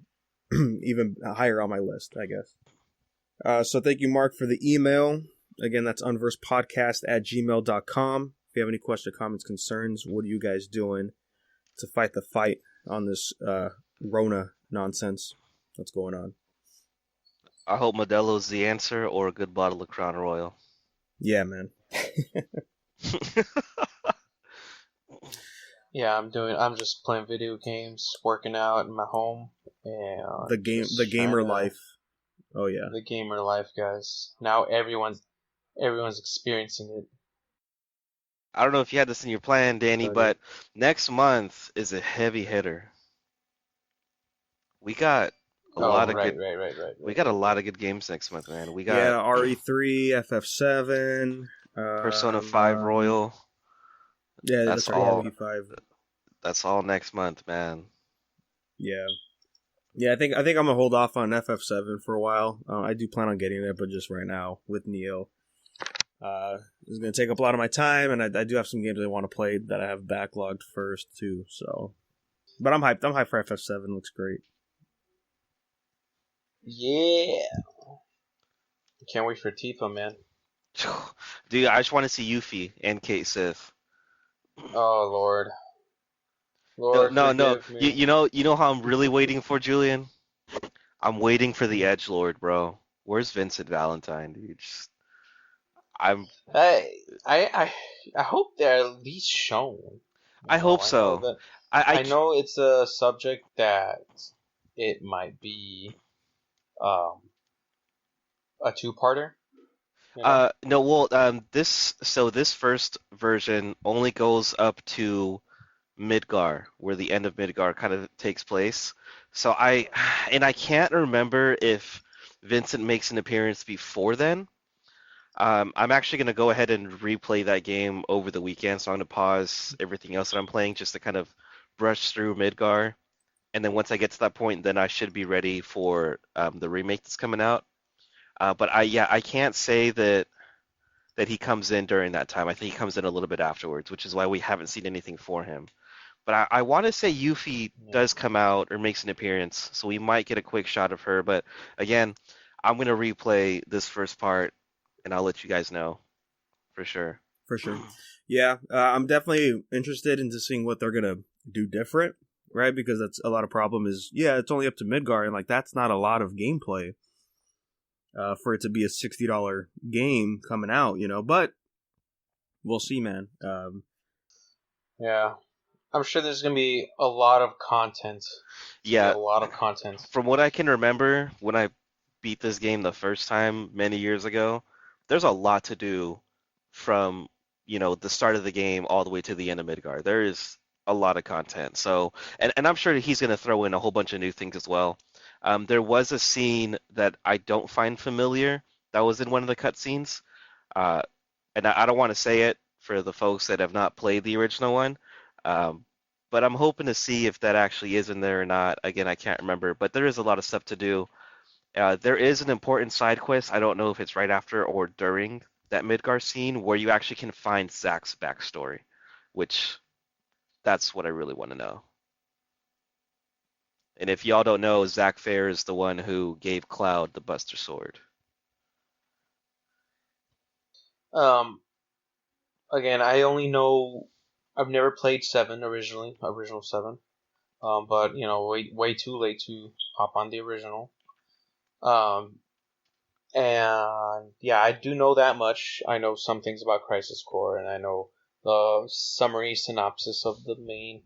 even higher on my list, I guess. So thank you, Mark, for the email. Again, that's unversepodcast@gmail.com. If you have any questions, comments, concerns, what are you guys doing to fight the fight on this Rona nonsense that's going on? I hope Modelo's the answer or a good bottle of Crown Royal. Yeah, man. Yeah, I'm just playing video games, working out in my home, and the gamer life. Oh yeah, the gamer life, guys. Now everyone's experiencing it. I don't know if you had this in your plan, Danny, but next month is a heavy hitter. We got a lot of good. We got a lot of good games next month, man. We got RE3, FF7, Persona 5 Royal. Yeah, that's all. P5. That's all next month, man. Yeah. Yeah, I think I'm gonna hold off on FF7 for a while. I do plan on getting it, but just right now with Neo, it's gonna take up a lot of my time, and I do have some games I want to play that I have backlogged first too. So, but I'm hyped. I'm hyped for FF7. Looks great. Yeah. Can't wait for Tifa, man. Dude, I just want to see Yuffie and Kate Sith. Oh Lord. No. You know how I'm really waiting for, Julian? I'm waiting for the Edgelord, bro. Where's Vincent Valentine, dude? I hope they're at least shown. I hope so. I know it's a subject that it might be a two-parter. You know? No, well, this first version only goes up to Midgar, where the end of Midgar kind of takes place. So I can't remember if Vincent makes an appearance before then. I'm actually going to go ahead and replay that game over the weekend, so I'm going to pause everything else that I'm playing just to kind of brush through Midgar. And then once I get to that point, then I should be ready for the remake that's coming out. But I can't say that he comes in during that time. I think he comes in a little bit afterwards, which is why we haven't seen anything for him. But I want to say Yuffie does come out or makes an appearance, so we might get a quick shot of her. But again, I'm going to replay this first part, and I'll let you guys know for sure. For sure. Yeah, I'm definitely interested into seeing what they're going to do different, right? Because that's a lot of problem is, it's only up to Midgar, and like that's not a lot of gameplay for it to be a $60 game coming out, but we'll see, man. Yeah. I'm sure there's going to be a lot of content. Yeah. A lot of content. From what I can remember, when I beat this game the first time many years ago, there's a lot to do from, the start of the game all the way to the end of Midgar. There is a lot of content. So, and I'm sure he's going to throw in a whole bunch of new things as well. There was a scene that I don't find familiar that was in one of the cutscenes. And I don't want to say it for the folks that have not played the original one. But I'm hoping to see if that actually is in there or not. Again, I can't remember, but there is a lot of stuff to do. There is an important side quest. I don't know if it's right after or during that Midgar scene where you actually can find Zack's backstory, which that's what I really want to know. And if y'all don't know, Zack Fair is the one who gave Cloud the Buster Sword. Again, I only know I've never played original 7. But way too late to hop on the original. And yeah, I do know that much. I know some things about Crisis Core, and I know the summary synopsis of the main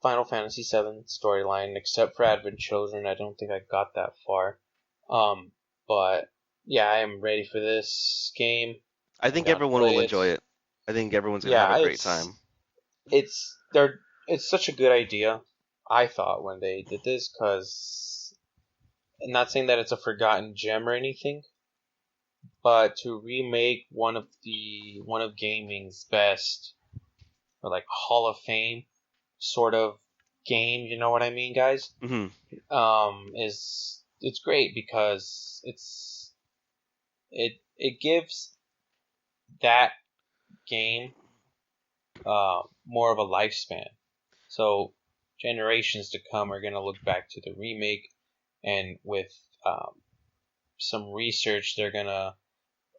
Final Fantasy VII storyline, except for Advent Children. I don't think I got that far. But yeah, I am ready for this game. I think everyone will enjoy it. I think everyone's gonna have a great time. It's such a good idea, I thought, when they did this, because I'm not saying that it's a forgotten gem or anything, but to remake one of gaming's best, or like Hall of Fame sort of game, you know what I mean, guys? Mm-hmm. It's great because it gives that game more of a lifespan. So generations to come are going to look back to the remake, and with some research, they're going to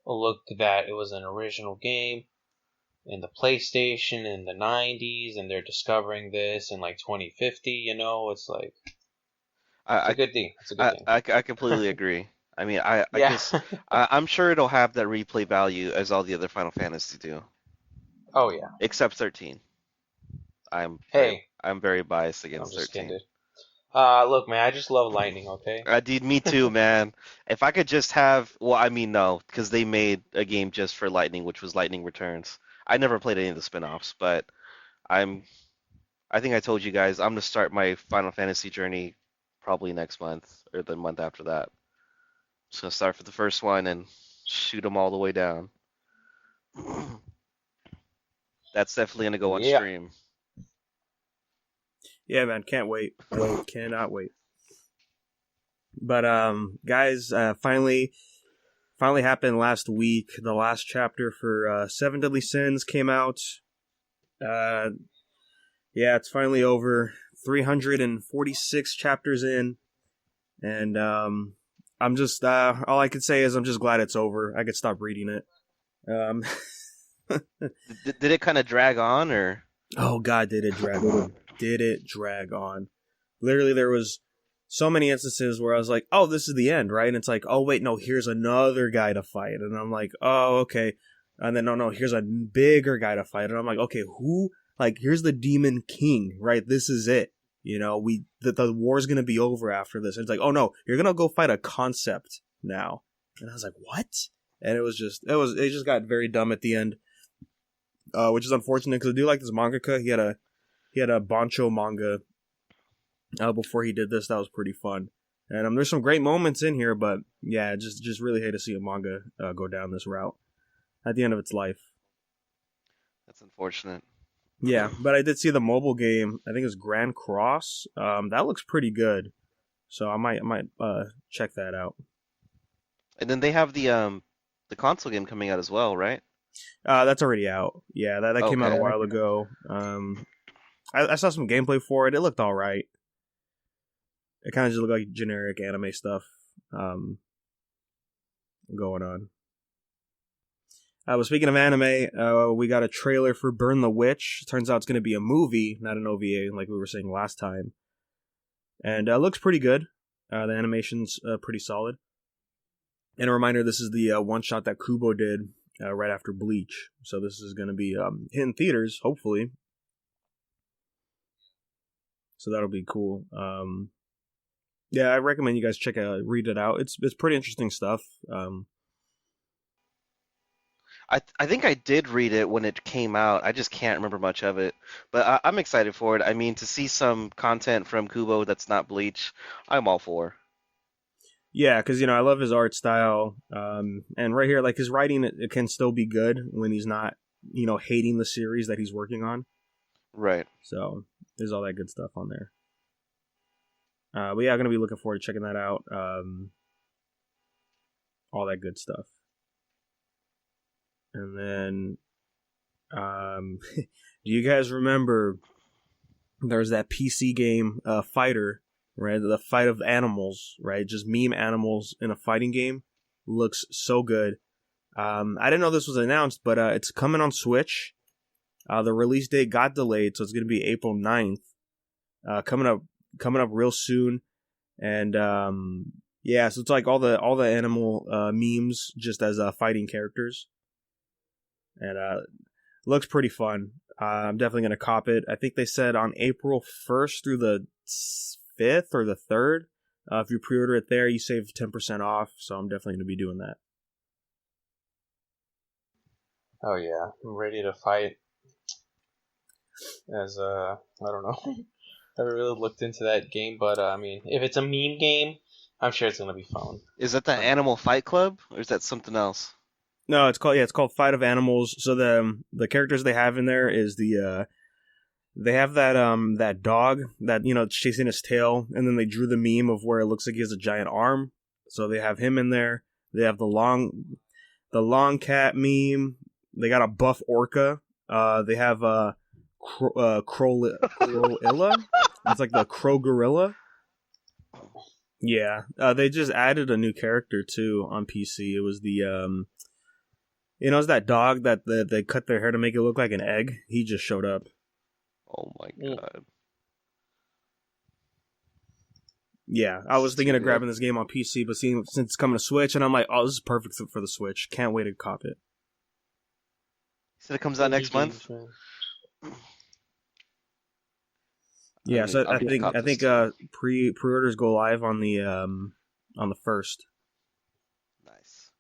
look that it was an original game in the PlayStation in the 90s, and they're discovering this in like 2050. It's like it's a good thing. It's a good thing. I completely agree. I mean, I guess I'm sure it'll have that replay value as all the other Final Fantasy do. Oh yeah. Except 13. I'm very biased against 13. Look, man, I just love Lightning, okay? Dude, me too, man. If I could just have, well, I mean, no, because they made a game just for Lightning, which was Lightning Returns. I never played any of the spin-offs, but I think I told you guys I'm gonna start my Final Fantasy journey probably next month or the month after that. Just gonna start for the first one and shoot them all the way down. That's definitely gonna go on stream. Yeah, man, can't wait. Cannot wait. But guys, finally happened last week. The last chapter for Seven Deadly Sins came out. Yeah, it's finally over. 346 chapters in, and I'm just all I could say is I'm just glad it's over. I could stop reading it. Did it kind of drag on, or? Oh God, did it drag on? Did it drag on? Literally, there was so many instances where I was like, "Oh, this is the end, right?" And it's like, "Oh, wait, no, here's another guy to fight," and I'm like, "Oh, okay," and then no, here's a bigger guy to fight, and I'm like, "Okay, who?" Like, here's the Demon King, right? This is it. You know, the war's gonna be over after this. And it's like, oh no, you're gonna go fight a concept now, and I was like, what? And it just got very dumb at the end, which is unfortunate because I do like this mangaka. He had a Bancho manga before he did this. That was pretty fun. And there's some great moments in here, but yeah, just really hate to see a manga go down this route at the end of its life. That's unfortunate. Yeah, but I did see the mobile game. I think it's Grand Cross. That looks pretty good, so I might check that out. And then they have the console game coming out as well, right? That's already out. Yeah, that came out a while ago. I saw some gameplay for it. It looked all right. It kind of just looked like generic anime stuff going on. But speaking of anime, we got a trailer for Burn the Witch. Turns out it's going to be a movie, not an OVA, like we were saying last time. And it looks pretty good. The animation's pretty solid. And a reminder, this is the one-shot that Kubo did right after Bleach. So this is going to be in theaters, hopefully. So that'll be cool. Yeah, I recommend you guys read it out. It's pretty interesting stuff. I think I did read it when it came out. I just can't remember much of it. But I'm excited for it. I mean, to see some content from Kubo that's not Bleach, I'm all for. Yeah, because, I love his art style. And right here, like, his writing, it can still be good when he's not, hating the series that he's working on. Right. So, there's all that good stuff on there. But yeah, I'm going to be looking forward to checking that out. All that good stuff. And then, do you guys remember there's that PC game, Fighter, right? The fight of animals, right? Just meme animals in a fighting game. Looks so good. I didn't know this was announced, but it's coming on Switch. The release date got delayed, so it's going to be April 9th. Coming up real soon. And yeah, so it's like all the animal memes just as fighting characters. And looks pretty fun. I'm definitely going to cop it. I think they said on April 1st through the 5th or the 3rd. If you pre-order it there, you save 10% off. So I'm definitely going to be doing that. Oh yeah, I'm ready to fight. As I don't know. I haven't really looked into that game, but I mean, if it's a meme game, I'm sure it's going to be fun. Is that the Animal Fight Club, or is that something else? No, it's called Fight of Animals. So the characters they have in there is they have that dog that chasing his tail, and then they drew the meme of where it looks like he has a giant arm. So they have him in there. They have the long cat meme. They got a buff orca. They have Crowilla. It's like the crow gorilla. Yeah, they just added a new character too on PC. It was the it's that dog that they cut their hair to make it look like an egg. He just showed up. Oh my god. Yeah, I was thinking of grabbing this game on PC, but since it's coming to Switch, and I'm like, oh, this is perfect for the Switch. Can't wait to cop it. You said it comes out next month? Yeah, so I think pre-orders go live on the 1st. Nice.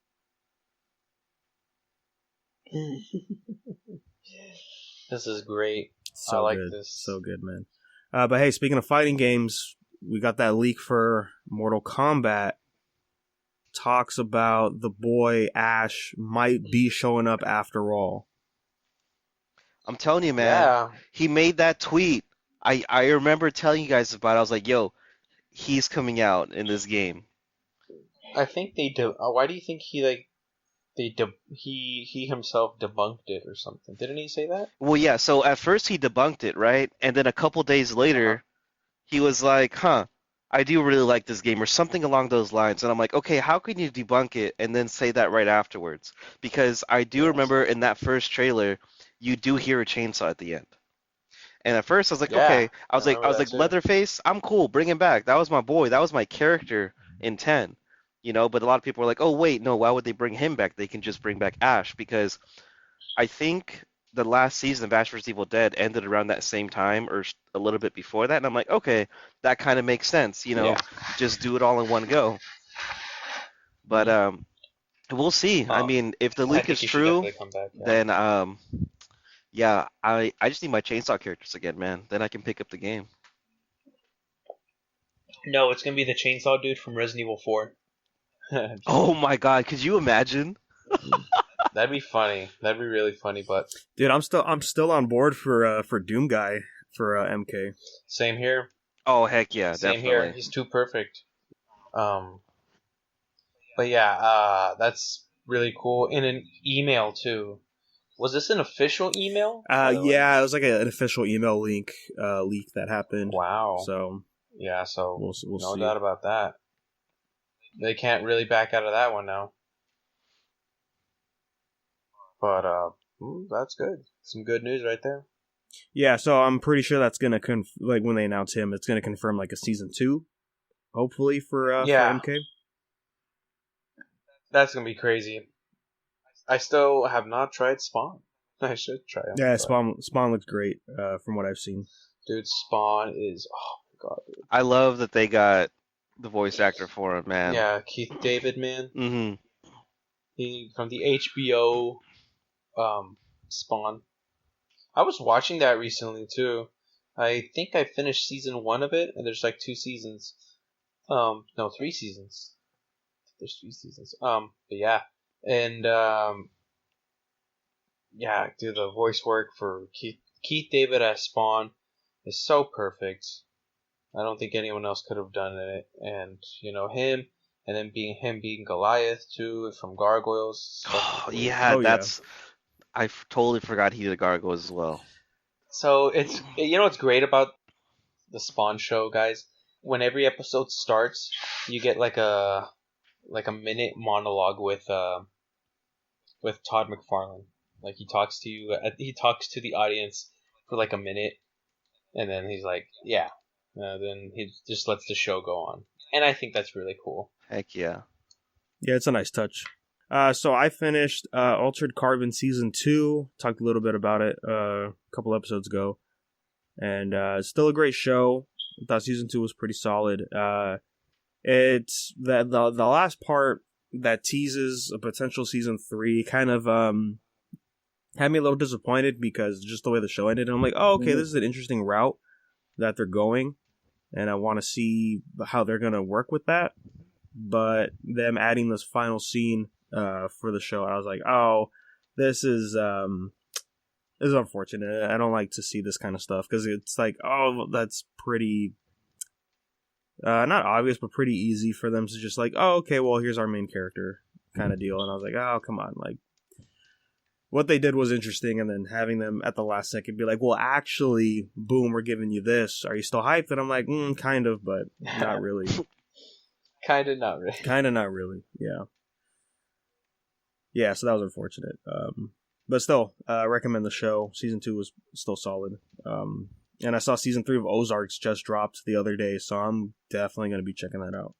This is great. So I like good. this. So good, man. But hey, speaking of fighting games, we got that leak for Mortal Kombat. Talks about the boy Ash might be showing up after all. I'm telling you, man. He made that tweet. I remember telling you guys about it. I was like, yo, he's coming out in this game. I think they do. Why do you think he he himself debunked it or something? Didn't he say that? Well, yeah. So at first he debunked it, right? And then a couple days later, he was like, I do really like this game, or something along those lines. And I'm like, okay, how can you debunk it and then say that right afterwards? Because I do remember in that first trailer, you do hear a chainsaw at the end. And at first I was like, okay, I was like, Leatherface, I'm cool, bring him back. That was my boy. That was my character in 10. You know, but a lot of people were like, oh wait, no, why would they bring him back? They can just bring back Ash, because I think the last season of Ash vs. Evil Dead ended around that same time or a little bit before that, and I'm like, okay, that kind of makes sense, you know, just do it all in one go. But we'll see. I mean, if the leak is true, then yeah, I just need my chainsaw characters again, man. Then I can pick up the game. No, it's gonna be the chainsaw dude from Resident Evil 4. Oh my god, could you imagine? That'd be funny. That'd be really funny, but dude, I'm still on board for Doom Guy for MK. Same here. Oh heck yeah, Same definitely. here. He's too perfect. But yeah, that's really cool. In an email too. Was this an official email? Yeah, it was like an official email leak that happened. Wow. So yeah, so we'll no see. doubt about that. They can't really back out of that one now. But that's good. Some good news right there. Yeah, so I'm pretty sure that's gonna like when they announce him, it's gonna confirm like a season 2, hopefully for MK. That's gonna be crazy. I still have not tried Spawn. I should try him. Yeah, Spawn looks great from what I've seen. Dude, Spawn is god. Dude. I love that they got the voice actor for him, man. Yeah, Keith David, man. Mm-hmm. He from the HBO Spawn. I was watching that recently too. I think I finished season 1 of it, and there's like 2 seasons. No, 3 seasons. There's 3 seasons. But yeah, and yeah, dude, the voice work for Keith David as Spawn is so perfect. I don't think anyone else could have done it. And you know him, and then being Goliath too from Gargoyles. Yeah, that's. I totally forgot he did Gargoyles as well. So it's what's great about the Spawn show, guys. When every episode starts, you get like a minute monologue with Todd McFarlane. Like he talks to you, he talks to the audience for like a minute, and then he's like, yeah. Then he just lets the show go on, and I think that's really cool. Heck yeah. Yeah, it's a nice touch. So I finished Altered Carbon Season 2. Talked a little bit about it a couple episodes ago. And it's still a great show. I thought Season 2 was pretty solid. It's the last part that teases a potential Season 3 kind of had me a little disappointed because just the way the show ended. And I'm like, oh, okay, this is an interesting route that they're going. And I want to see how they're going to work with that. But them adding this final scene for the show, I was like, oh, this is unfortunate. I don't like to see this kind of stuff because it's like, oh, that's pretty not obvious, but pretty easy for them to just like, oh, okay, well, here's our main character kind of deal. And I was like, oh, come on, like what they did was interesting, and then having them at the last second be like, well, actually, boom, we're giving you this. Are you still hyped? And I'm like, kind of, but not really. Kind of not really. Kind of not really, yeah. Yeah, so that was unfortunate. But still, I recommend the show. Season 2 was still solid. And I saw Season 3 of Ozarks just dropped the other day, so I'm definitely going to be checking that out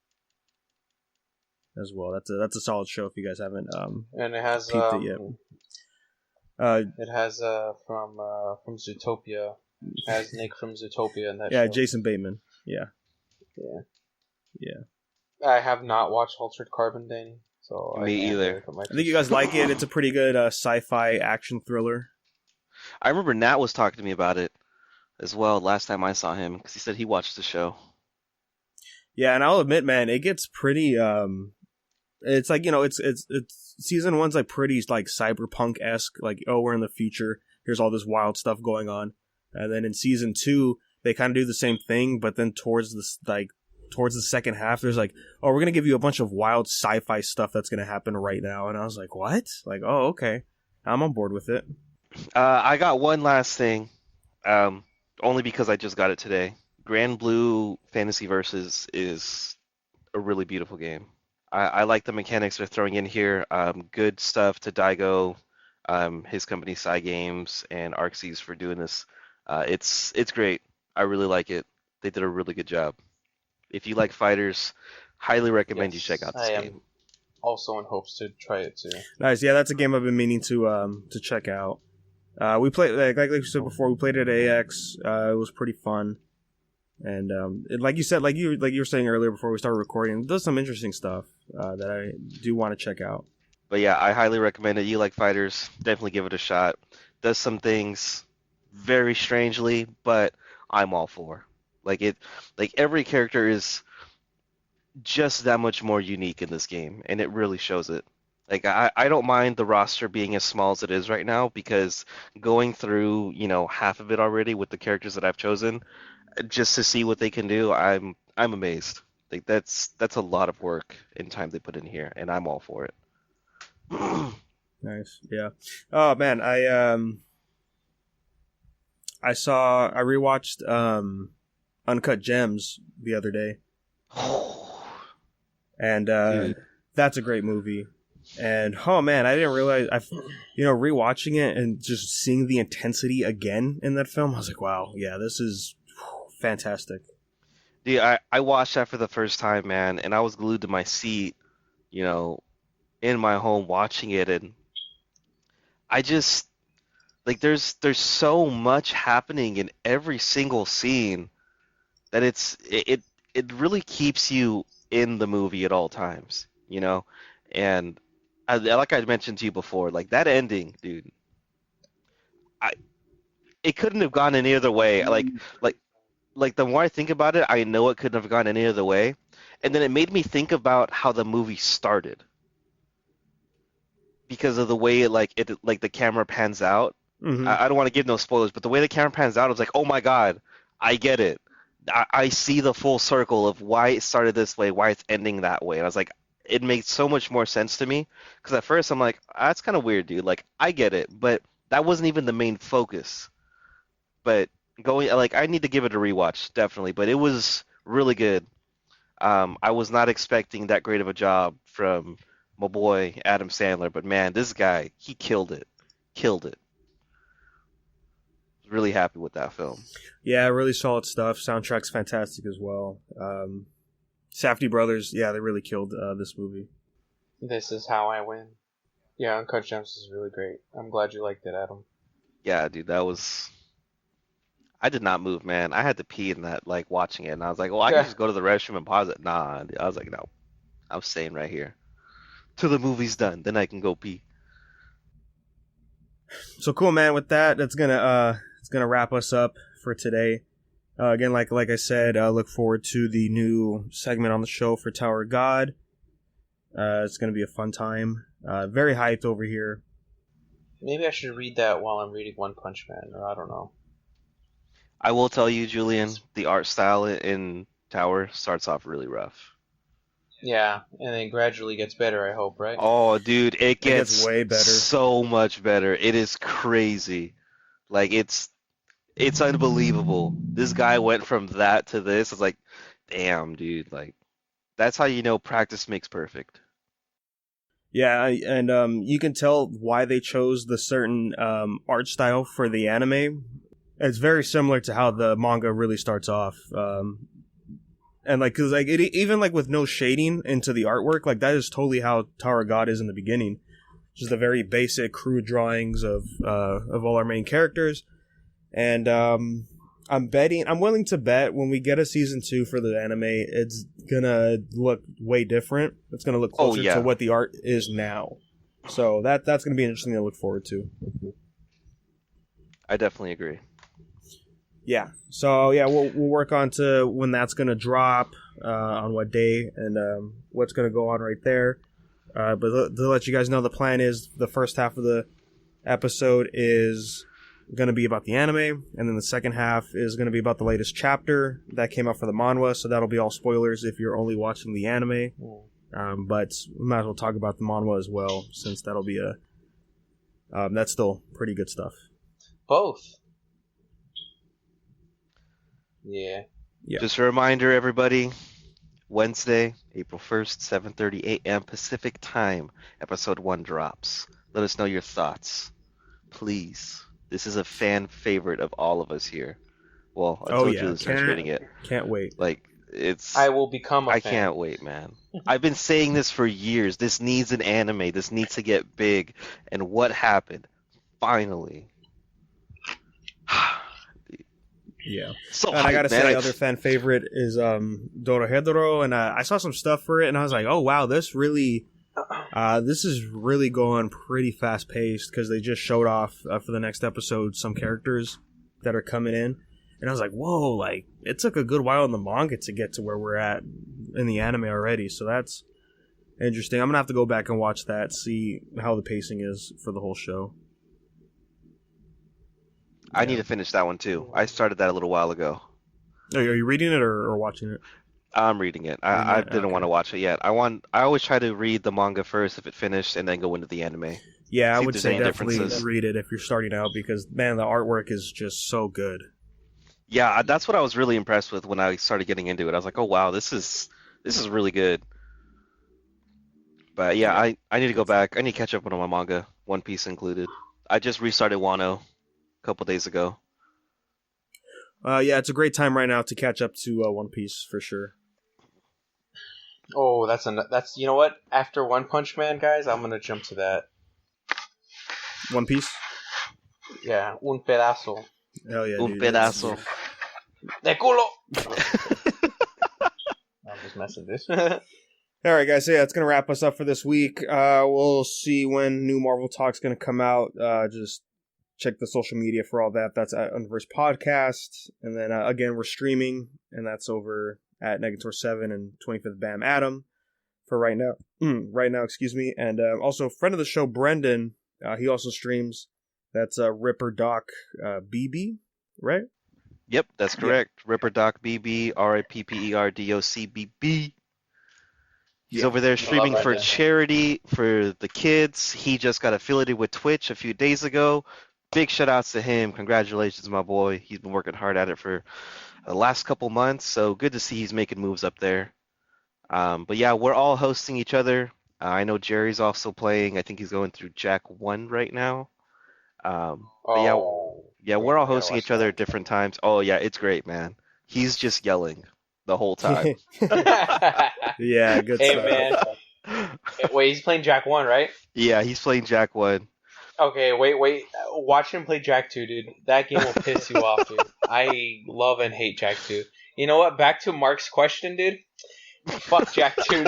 as well. That's a solid show if you guys haven't and it has peeped it yet. It has from Zootopia, as Nick from Zootopia in that show. Yeah, Jason Bateman. Yeah. Yeah. I have not watched Altered Carbon, Danny. So Me either. I think you guys like it. It's a pretty good sci-fi action thriller. I remember Nat was talking to me about it as well last time I saw him because he said he watched the show. Yeah, and I'll admit, man, it gets pretty. It's like, it's season 1's like pretty like cyberpunk-esque. Like, oh, we're in the future. Here's all this wild stuff going on, and then in season 2 they kind of do the same thing, but then towards the second half, there's like, oh, we're gonna give you a bunch of wild sci-fi stuff that's gonna happen right now, and I was like, what? Like, oh, okay, I'm on board with it. I got one last thing, only because I just got it today. Grand Blue Fantasy Versus is a really beautiful game. I like the mechanics they're throwing in here. Good stuff to Daigo, his company Cygames, and Arxes for doing this. It's great. I really like it. They did a really good job. If you like fighters, highly recommend you check out this game. Also in hopes to try it too. Nice, yeah, that's a game I've been meaning to check out. We played like we said before. We played it at AX. It was pretty fun, and like you said, like you were saying earlier before we started recording, it does some interesting stuff that I do want to check out. But yeah, I highly recommend it. You like fighters, definitely give it a shot. Does some things very strangely, but I'm all for. Like every character is just that much more unique in this game, and it really shows it. Like I don't mind the roster being as small as it is right now, because going through, half of it already with the characters that I've chosen, just to see what they can do, I'm amazed. Like that's a lot of work and time they put in here, and I'm all for it. Nice. Yeah. Oh man, I rewatched Uncut Gems the other day. And that's a great movie. And oh man, I didn't realize rewatching it and just seeing the intensity again in that film, I was like, wow, yeah, this is fantastic. Dude, I watched that for the first time, man, and I was glued to my seat, in my home watching it, and I just like there's so much happening in every single scene that it really keeps you in the movie at all times, and like I mentioned to you before, like that ending, dude, it couldn't have gone any other way. Like the more I think about it, I know it couldn't have gone any other way, and then it made me think about how the movie started because of the way the camera pans out. Mm-hmm. I don't want to give no spoilers, but the way the camera pans out, I was like, oh my god, I get it. I see the full circle of why it started this way, why it's ending that way. And I was like, it makes so much more sense to me. Because at first I'm like, that's kind of weird, dude. Like, I get it, but that wasn't even the main focus. But I need to give it a rewatch, definitely. But it was really good. I was not expecting that great of a job from my boy Adam Sandler. But man, this guy, he killed it. Killed it. Really happy with that film. Yeah, really solid stuff. Soundtrack's fantastic as well. Safdie brothers, yeah, they really killed this movie. This is how I win. Yeah, Uncut Gems is really great. I'm glad you liked it, Adam. Yeah, dude, that was... I did not move, man. I had to pee in that, watching it, and I was like, well, I can just go to the restroom and pause it. Nah, dude. I was like, no, I'm staying right here till the movie's done. Then I can go pee. So cool, man. With that, it's gonna wrap us up for today. Again, like I said, look forward to the new segment on the show for Tower of God. It's gonna be a fun time. Very hyped over here. Maybe I should read that while I'm reading One Punch Man, or I don't know. I will tell you, Julian, the art style in Tower starts off really rough. Yeah, and then gradually gets better, I hope, right? Oh, dude, it gets way better. So much better. It is crazy. Like, it's unbelievable. This guy went from that to this. It's like, damn, dude. Like, that's how you know practice makes perfect. Yeah, and you can tell why they chose the certain art style for the anime. It's very similar to how the manga really starts off. And cause even with no shading into the artwork, that is totally how Tower of God is in the beginning. Just the very basic, crude drawings of all our main characters. And I'm willing to bet when we get a season 2 for the anime, it's gonna look way different. It's gonna look closer to what the art is now. So that's gonna be interesting to look forward to. I definitely agree. Yeah. So yeah, we'll work on to when that's gonna drop, on what day, and what's gonna go on right there. But to let you guys know, the plan is the first half of the episode is going to be about the anime, and then the second half is going to be about the latest chapter that came out for the manhwa, so that'll be all spoilers if you're only watching the anime. But we might as well talk about the manhwa as well, since that'll be that's still pretty good stuff. Both. Yeah. Just a reminder, everybody, Wednesday, April 1st, 7:30 a.m. Pacific Time, Episode 1 drops. Let us know your thoughts. Please. This is a fan favorite of all of us here. Well, I told you the listeners reading it. Can't wait. Like, it's... I will become a fan. I can't wait, man. I've been saying this for years. This needs an anime. This needs to get big. And what happened? Finally. Yeah. So and I gotta say, other fan favorite is Dorohedoro, and I saw some stuff for it, and I was like, oh wow, this is really going pretty fast paced, because they just showed off for the next episode some characters that are coming in, and I was like, whoa, like it took a good while in the manga to get to where we're at in the anime already, so that's interesting. I'm gonna have to go back and watch that, see how the pacing is for the whole show. I need to finish that one too. I started that a little while ago. Are you reading it or watching it? I'm reading it. I didn't want to watch it yet. I always try to read the manga first if it finished, and then go into the anime. Yeah, I would say definitely read it if you're starting out, because man, the artwork is just so good. Yeah, that's what I was really impressed with when I started getting into it. I was like, oh wow, this is really good. But yeah, I need to go back. I need to catch up on my manga, One Piece included. I just restarted Wano a couple days ago. Yeah, it's a great time right now to catch up to One Piece for sure. Oh, that's you know what? After One Punch Man, guys, I'm gonna jump to that. One Piece. Yeah, un pedazo. Hell yeah, un pedazo. De culo. I'm just messing this. All right, guys. So yeah, it's gonna wrap us up for this week. We'll see when new Marvel Talk's gonna come out. Just check the social media for all that. That's at Universe Podcast. And then, again, we're streaming, and that's over at Negator 7 and 25th Bam Adam for right now. Excuse me. And also, friend of the show, Brendan, he also streams. That's Ripper Doc BB, right? Yep, that's correct. Yeah. Ripper Doc BB, RIPPERDOCBB. He's over there streaming for charity for the kids. He just got affiliated with Twitch a few days ago. Big shout outs to him. Congratulations, my boy. He's been working hard at it for the last couple months, so good to see he's making moves up there. But yeah, we're all hosting each other. I know Jerry's also playing. I think he's going through Jak 1 right now. But yeah, we're all hosting each other at different times. Oh yeah, it's great, man. He's just yelling the whole time. Yeah, good stuff. Hey, man. Wait, he's playing Jak 1, right? Yeah, he's playing Jak 1. Okay, wait. Watch him play Jak 2, dude. That game will piss you off, dude. I love and hate Jak 2. You know what? Back to Mark's question, dude. Fuck Jak 2.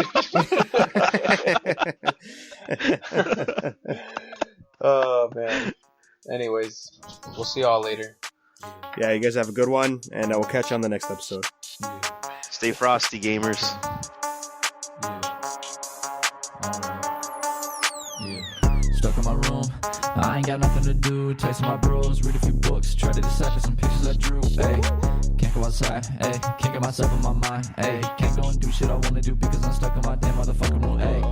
Oh, man. Anyways, we'll see y'all later. Yeah, you guys have a good one, and we'll catch you on the next episode. Stay frosty, gamers. Stuck in my room, I ain't got nothing to do. Texting my bros, read a few books, try to decipher some pictures I drew. Hey, can't go outside, hey, can't get myself in my mind. Hey, can't go and do shit I wanna do because I'm stuck in my damn motherfucking room. Hey,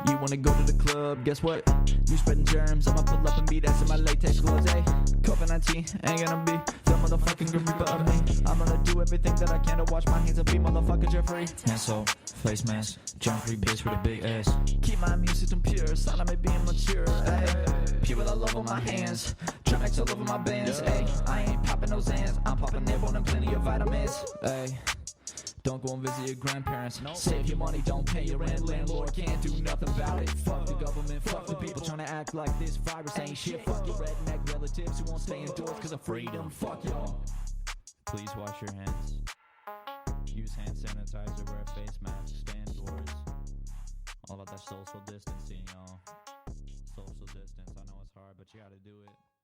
you wanna go to the club? Guess what? You spreading germs, I'ma pull up and beat ass in my latex gloves. Hey, COVID-19 ain't gonna be the motherfucking grim reaper of me. I'm gonna do everything that I can to wash my hands and be motherfucking Jeffrey. Hand soap, face mask, germ-free bitch with a big ass. Keep my immune system pure, sign of me being mature. Hey, pure with all love on my hands, Germ-X all over my bands. Hey, I ain't popping those hands, I'm popping airborne and plenty of vitamins. Hey, Don't go and visit your grandparents. Save your money, don't pay your rent. Landlord can't do nothing about it. Fuck the government, fuck the people trying to act like this virus ain't shit. Fuck your redneck relatives who won't stay indoors because of freedom. Fuck y'all. Please wash your hands. Use hand sanitizer, wear a face mask, stay indoors. All about that social distancing, y'all. Social distance, I know it's hard, but you gotta do it.